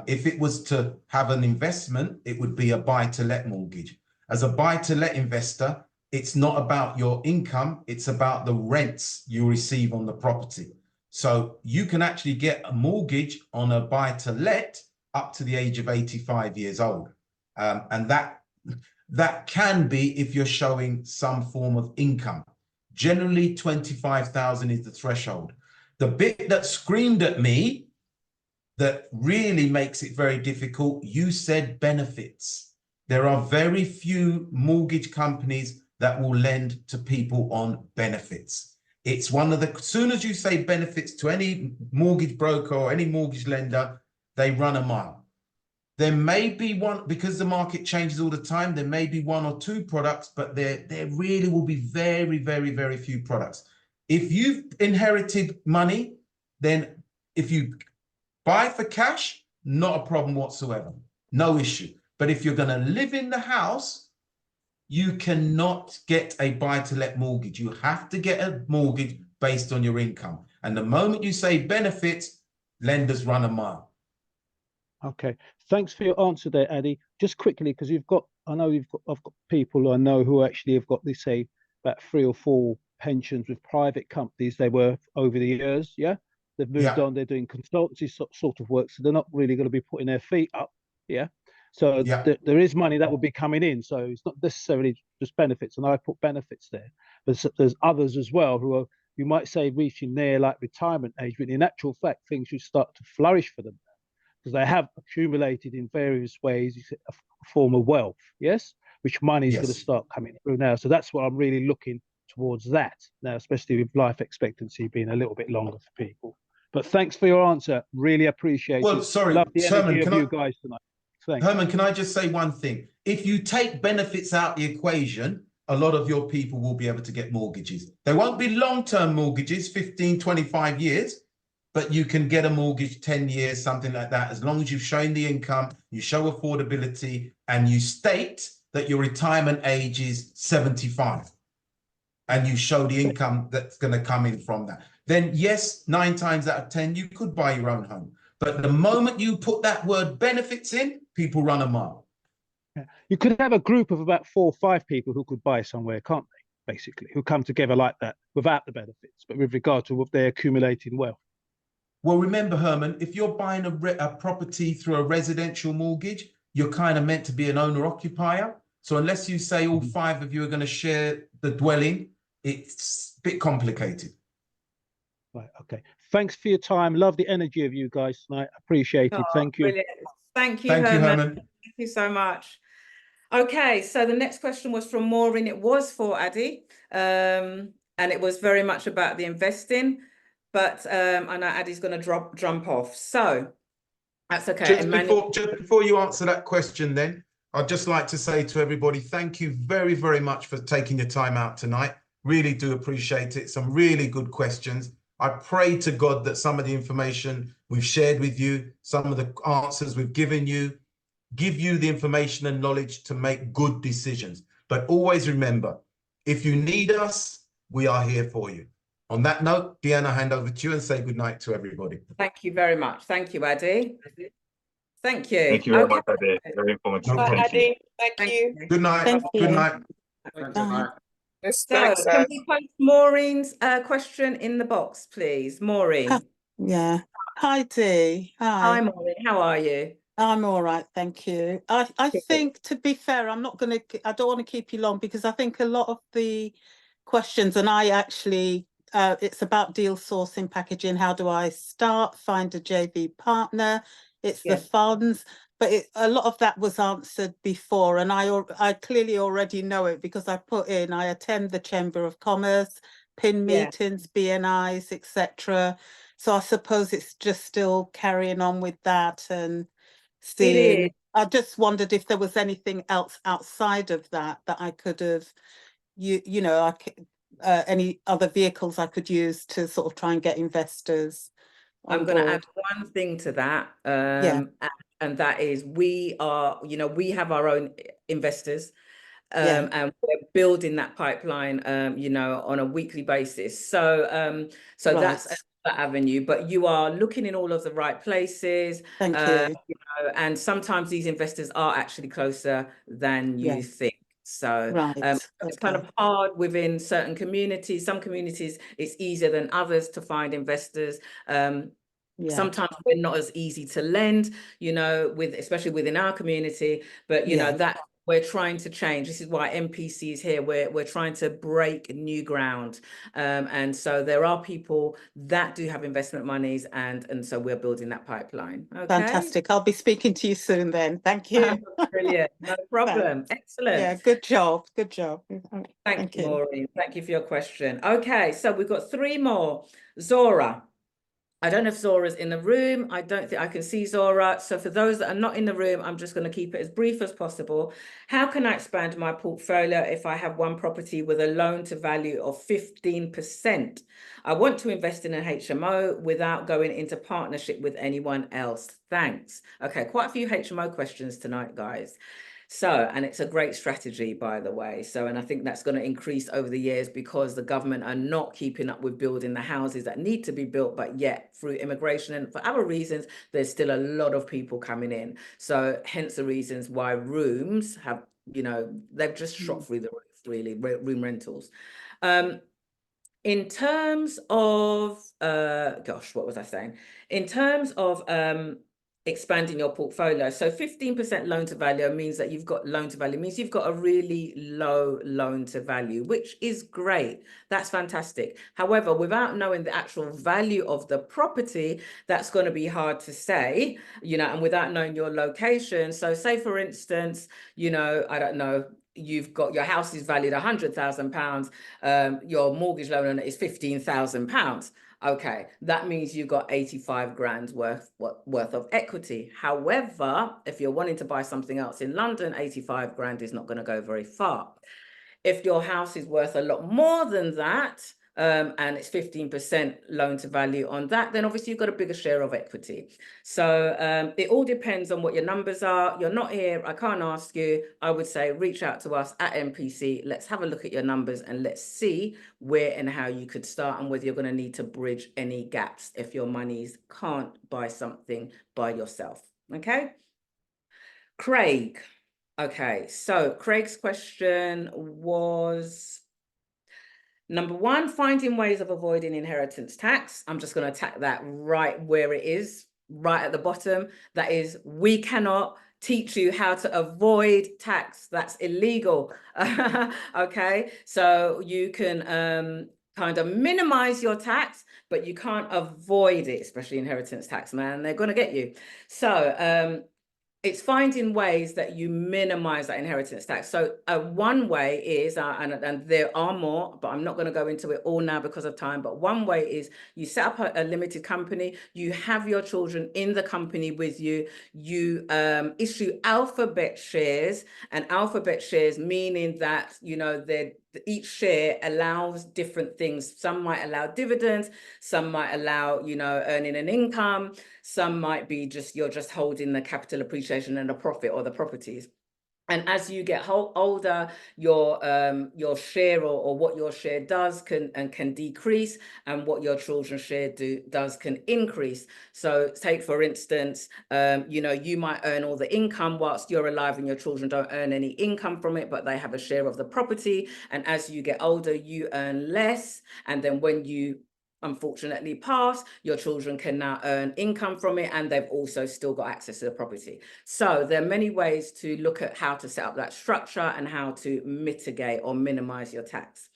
If it was to have an investment, it would be a buy-to-let mortgage. As a buy-to-let investor, it's not about your income, it's about the rents you receive on the property. So you can actually get a mortgage on a buy-to-let up to the age of 85 years old. And that can be if you're showing some form of income. Generally, 25,000 is the threshold. The bit that screamed at me that really makes it very difficult, you said benefits. There are very few mortgage companies that will lend to people on benefits. It's one of the, as soon as you say benefits to any mortgage broker or any mortgage lender, they run a mile. There may be one, because the market changes all the time, there may be one or two products, but there really will be very, very, very few products. If you've inherited money, then if you buy for cash, not a problem whatsoever, no issue. But if you're going to live in the house, you cannot get a buy-to-let mortgage. You have to get a mortgage based on your income. And the moment you say benefits, lenders run a mile. Okay, thanks for your answer there, Addy. Just quickly, because I've got people I know who actually have got, they say, about 3 or 4 pensions with private companies they were over the years. Yeah, they've moved on. They're doing consultancy sort of work, so they're not really going to be putting their feet up. Yeah, so there is money that will be coming in. So it's not necessarily just benefits, and I put benefits there. But there's others as well who are, you might say, reaching their like retirement age, but in actual fact, things should start to flourish for them, because they have accumulated in various ways a form of wealth, yes, which money is going to start coming through now. So that's what I'm really looking towards that now, especially with life expectancy being a little bit longer for people. But thanks for your answer. Really appreciate it. Well, sorry, love the energy Herman, of you guys tonight. Thanks. Herman, can I just say one thing? If you take benefits out the equation, a lot of your people will be able to get mortgages. They won't be long-term mortgages, 15, 25 years, but you can get a mortgage 10 years, something like that, as long as you've shown the income, you show affordability, and you state that your retirement age is 75, and you show the income that's going to come in from that. Then yes, 9 times out of 10, you could buy your own home. But the moment you put that word benefits in, people run a mile. Yeah. You could have a group of about 4 or 5 people who could buy somewhere, can't they, basically, who come together like that without the benefits, but with regard to what they're accumulating wealth. Well, remember, Herman, if you're buying a property through a residential mortgage, you're kind of meant to be an owner-occupier. So unless you say all 5 of you are going to share the dwelling, it's a bit complicated. Right, okay. Thanks for your time. Love the energy of you guys tonight. Appreciate it. Thank you. Brilliant. Thank you, Thank you, Herman. Herman. Thank you so much. Okay, so the next question was from Maureen. It was for Addy, and it was very much about the investing, but I know Addy's going to jump off, so that's okay. Just before you answer that question, then I'd just like to say to everybody, thank you very, very much for taking your time out tonight. Really do appreciate it. Some really good questions. I pray to God that some of the information we've shared with you, some of the answers we've given you, give you the information and knowledge to make good decisions. But always remember, if you need us, we are here for you. On that note, Deanna, hand over to you and say good night to everybody. Thank you very much. Thank you, Addy. Thank you. Thank you very much, Ade. Very informative. No problem. Thank you. Addy, thank you. Good night. Thank Good you. night. Bye. Yes, So thanks, can we post Maureen's question in the box, please? Maureen. Yeah. Hi, Dee. Hi, Hi. Maureen. How are you? I'm all right, thank you. I think, to be fair, I don't want to keep you long, because I think a lot of the questions, and I actually, it's about deal sourcing, packaging. How do I start, find a JV partner? It's the funds, but a lot of that was answered before, and I clearly already know it, because I put in, I attend the Chamber of Commerce, PIN meetings, BNIs, etc. So I suppose it's just still carrying on with that and seeing. I just wondered if there was anything else outside of that I could have, any other vehicles I could use to sort of try and get investors on I'm going to board. add one thing to that, Yeah. and that is we have our own investors, Yeah. and we're building that pipeline, on a weekly basis. So Right. that's another avenue, but you are looking in all of the right places. Thank you. And sometimes these investors are actually closer than you think. So Right. it's kind of hard within certain communities. Some communities it's easier than others to find investors. Sometimes we're not as easy to lend, especially within our community, but that we're trying to change. This is why NPC is here. We're trying to break new ground. And so there are people that do have investment monies, and so we're building that pipeline. Okay. Fantastic. I'll be speaking to you soon then. Thank you. Brilliant. No problem. Excellent. Yeah, good job. Good job. Thank you, Maureen. Thank you for your question. Okay, so we've got 3 more. Zora. I don't know if Zora's in the room. I don't think I can see Zora. So for those that are not in the room, I'm just going to keep it as brief as possible. How can I expand my portfolio if I have one property with a loan to value of 15%? I want to invest in an HMO without going into partnership with anyone else. Thanks. Okay, quite a few HMO questions tonight, guys. So, and it's a great strategy, by the way. So, and I think that's going to increase over the years because the government are not keeping up with building the houses that need to be built, but yet through immigration and for other reasons, there's still a lot of people coming in. So hence the reasons why rooms have, they've just shot through the roof, really, room rentals. In terms of, what was I saying? In terms of expanding your portfolio. So 15% loan to value means that you've got you've got a really low loan to value, which is great. That's fantastic. However, without knowing the actual value of the property, that's going to be hard to say, and without knowing your location. So say, for instance, I don't know, you've got your house is valued £100,000, your mortgage loan on it is £15,000. Okay, that means you've got 85 grand worth of equity. However, if you're wanting to buy something else in London, 85 grand is not going to go very far. If your house is worth a lot more than that, and it's 15% loan to value on that, then obviously you've got a bigger share of equity. So it all depends on what your numbers are. You're not here, I can't ask you. I would say reach out to us at NPC. Let's have a look at your numbers and let's see where and how you could start and whether you're going to need to bridge any gaps if your monies can't buy something by yourself. Okay. Craig. Okay, so Craig's question was, number 1, finding ways of avoiding inheritance tax. I'm just going to attack that right where it is, right at the bottom. That is, we cannot teach you how to avoid tax. That's illegal. Okay, so you can kind of minimize your tax, but you can't avoid it, especially inheritance tax, man. They're going to get you. So it's finding ways that you minimize that inheritance tax. So one way is, and there are more, but I'm not going to go into it all now because of time, but one way is you set up a limited company, you have your children in the company with you, you issue alphabet shares, and alphabet shares meaning that, you know, each share allows different things. Some might allow dividends, some might allow, you know, earning an income, some might be just, you're just holding the capital appreciation and the profit or the properties. And as you get older, your share or what your share does can decrease, and what your children's share does can increase. So take, for instance, you know, you might earn all the income whilst you're alive and your children don't earn any income from it, but they have a share of the property. And as you get older, you earn less. And then when you unfortunately pass, your children can now earn income from it, and they've also still got access to the property. So there are many ways to look at how to set up that structure and how to mitigate or minimize your tax.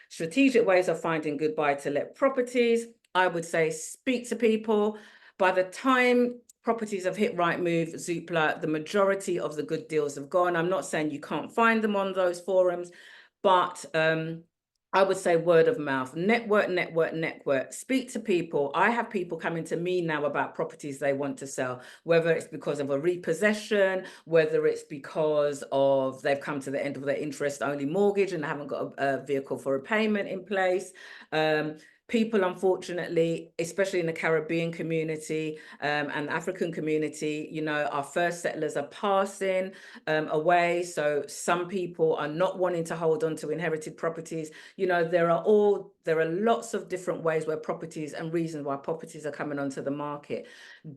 Strategic ways of finding good buy-to-let properties, I would say speak to people. By the time properties have hit Rightmove, Zoopla, the majority of the good deals have gone. I'm not saying you can't find them on those forums, but I would say word of mouth, network. Speak to people. I have people coming to me now about properties they want to sell, whether it's because of a repossession, whether it's because of they've come to the end of their interest-only mortgage and they haven't got a vehicle for repayment in place. People, unfortunately, especially in the Caribbean community and African community, you know, our first settlers are passing away. So some people are not wanting to hold on to inherited properties. You know, there are lots of different ways where properties and reasons why properties are coming onto the market.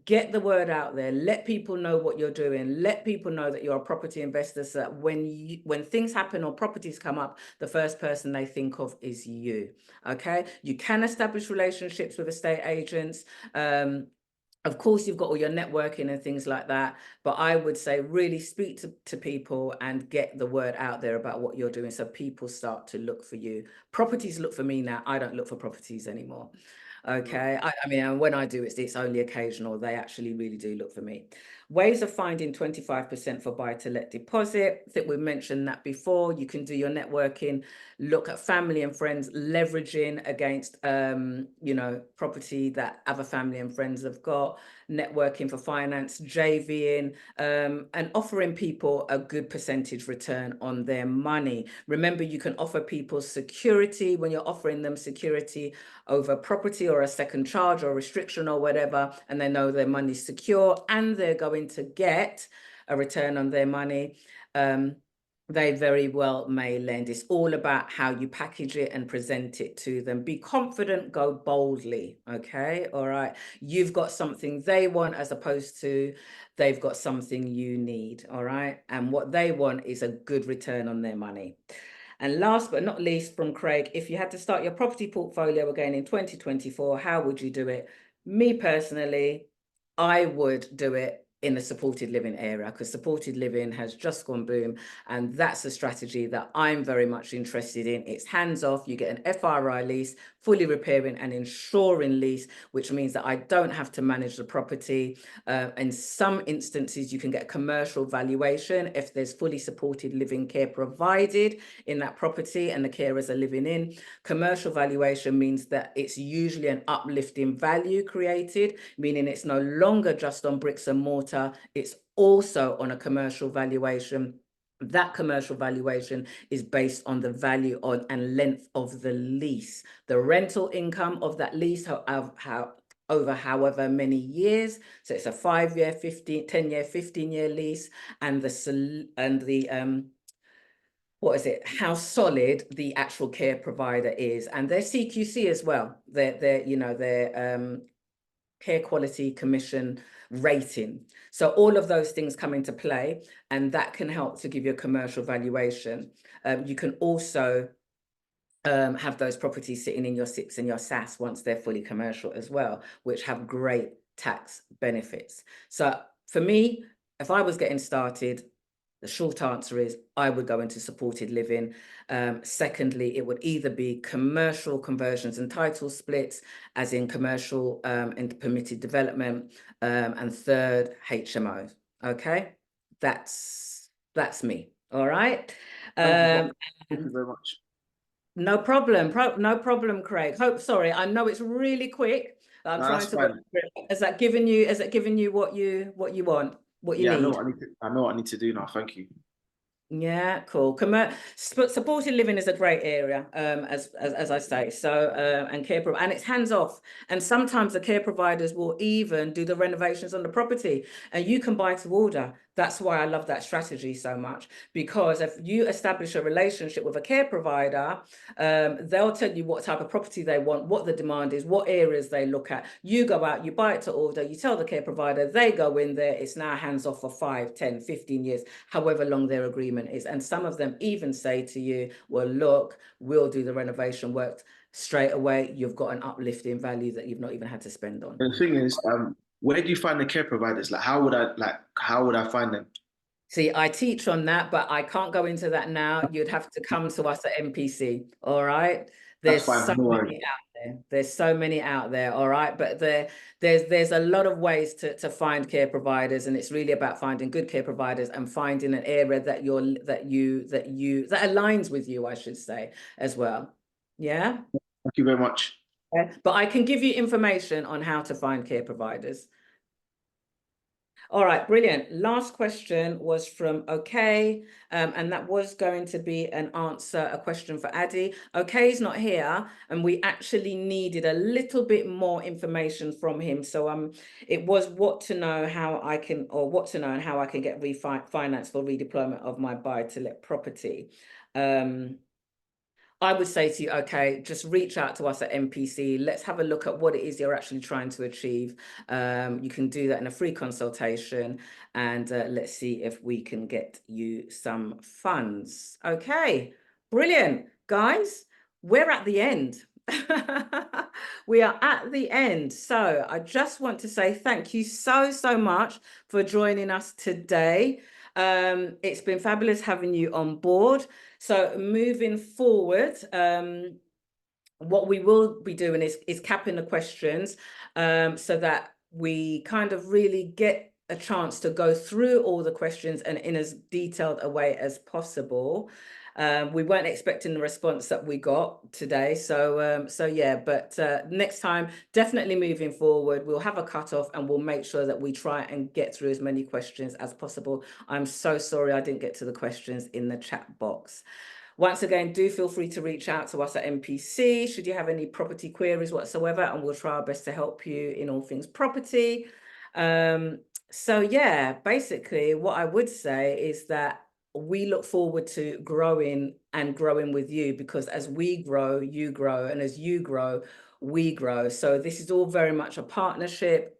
Get the word out there. Let people know what you're doing. Let people know that you're a property investor, so that when things happen or properties come up, the first person they think of is you. Okay, you can establish relationships with estate agents. Of course, you've got all your networking and things like that, but I would say really speak to people and get the word out there about what you're doing, so people start to look for you. Properties look for me now. I don't look for properties anymore. Okay, I mean, when I do, it's only occasional. They actually really do look for me. Ways of finding 25% for buy-to-let deposit. I think we mentioned that before. You can do your networking, look at family and friends, leveraging against, you know, property that other family and friends have got, networking for finance, JVing, and offering people a good percentage return on their money. Remember, you can offer people security when you're offering them security over property or a second charge or restriction or whatever, and they know their money's secure and they're going to get a return on their money. They very well may lend. It's all about how you package it and present it to them. Be confident, go boldly. Okay, all right. You've got something they want as opposed to they've got something you need. All right, and what they want is a good return on their money. And last but not least, from Craig, if you had to start your property portfolio again in 2024, how would you do it? Me personally, I would do it in the supported living area, because supported living has just gone boom, and that's a strategy that I'm very much interested in. It's hands off. You get an FRI lease, fully repairing and insuring lease, which means that I don't have to manage the property. In some instances, you can get commercial valuation if there's fully supported living care provided in that property and the carers are living in. Commercial valuation means that it's usually an uplift in value created, meaning it's no longer just on bricks and mortar, it's also on a commercial valuation. That commercial valuation is based on the value on and length of the lease, the rental income of that lease, over however many years. So it's a 5-year, 10-year, 15-year lease, and what is it, how solid the actual care provider is, and their CQC as well, their Care Quality Commission rating. So all of those things come into play, and that can help to give you a commercial valuation. You can also have those properties sitting in your SIPs and your SAS once they're fully commercial as well, which have great tax benefits. So for me, if I was getting started, the short answer is I would go into supported living. Secondly, it would either be commercial conversions and title splits, as in commercial and permitted development. And third, HMOs. Okay. That's me. All right. Thank you very much. No problem. No problem, Craig. Sorry, I know it's really quick. I'm trying to work through it. Is that giving you what you want, what you need? I know what I need to do now. Thank you. Yeah, cool. Supported living is a great area, as I say. So, and and it's hands off. And sometimes the care providers will even do the renovations on the property, and you can buy to order. That's why I love that strategy so much, because if you establish a relationship with a care provider, they'll tell you what type of property they want, what the demand is, what areas they look at. You go out, you buy it to order, you tell the care provider, they go in there. It's now hands off for 5, 10, 15 years, however long their agreement is. And some of them even say to you, well, look, we'll do the renovation work straight away. You've got an uplift in value that you've not even had to spend on. And the thing is, where do you find the care providers? Like, how would I find them? See, I teach on that, but I can't go into that now. You'd have to come to us at NPC. All right. There's so many out there. There's so many out there. All right. But there's a lot of ways to find care providers, and it's really about finding good care providers and finding an area that aligns with you, I should say, as well. Yeah. Thank you very much. Yeah. But I can give you information on how to find care providers. All right, brilliant. Last question was from OK, and that was going to be a question for Addy. OK's not here, and we actually needed a little bit more information from him. So it was what to know and how I can get refinance for redeployment of my buy-to-let property. I would say to you, okay, just reach out to us at NPC. Let's have a look at what it is you're actually trying to achieve. You can do that in a free consultation, and let's see if we can get you some funds. Okay, brilliant. Guys, we're at the end. We are at the end. So I just want to say thank you so much for joining us today. It's been fabulous having you on board. So moving forward, what we will be doing is capping the questions so that we kind of really get a chance to go through all the questions and in as detailed a way as possible. We weren't expecting the response that we got today. So yeah, but next time, definitely moving forward, we'll have a cutoff and we'll make sure that we try and get through as many questions as possible. I'm so sorry I didn't get to the questions in the chat box. Once again, do feel free to reach out to us at NPC should you have any property queries whatsoever, and we'll try our best to help you in all things property. So yeah, basically what I would say is that we look forward to growing with you, because as we grow, you grow, and as you grow, we grow. So this is all very much a partnership.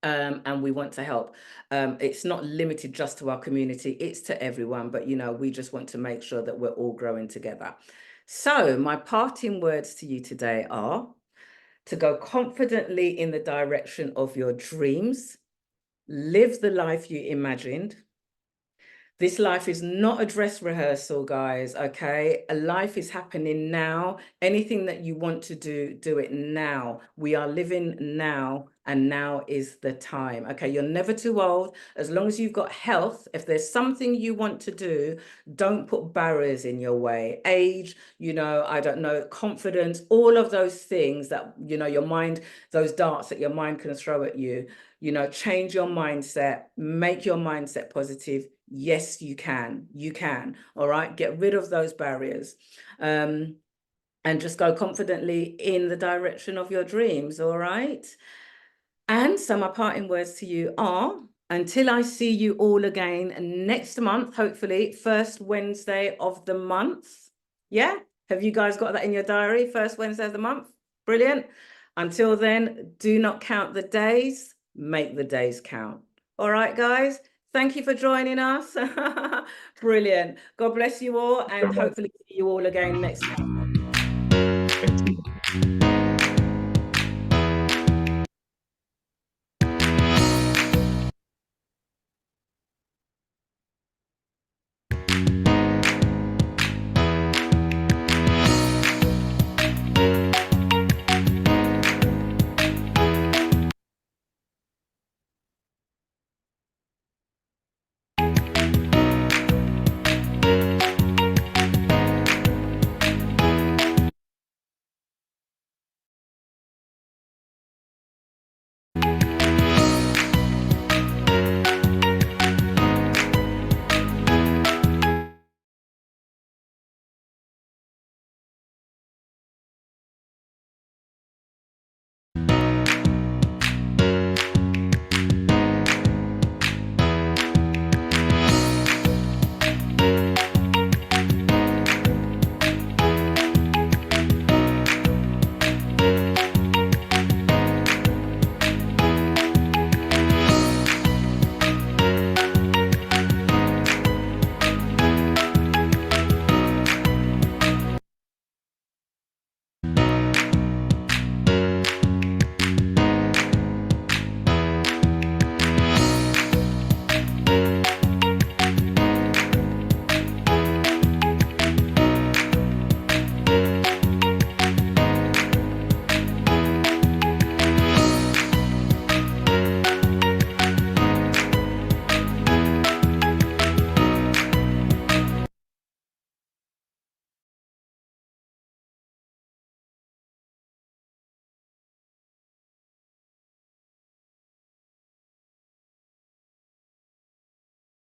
And we want to help. It's not limited just to our community, it's to everyone, but we just want to make sure that we're all growing together. So my parting words to you today are to go confidently in the direction of your dreams, live the life you imagined. This life is not a dress rehearsal, guys, okay? A life is happening now. Anything that you want to do, do it now. We are living now, and now is the time, okay? You're never too old. As long as you've got health, if there's something you want to do, don't put barriers in your way. Age, I don't know, confidence, all of those things that, your mind, those darts that your mind can throw at you, change your mindset, make your mindset positive. Yes, you can. All right. Get rid of those barriers and just go confidently in the direction of your dreams. All right. And so my parting words to you are, until I see you all again next month, hopefully first Wednesday of the month. Yeah. Have you guys got that in your diary? First Wednesday of the month. Brilliant. Until then, do not count the days, make the days count. All right, guys. Thank you for joining us. Brilliant. God bless you all, and hopefully see you all again next month. Thank you.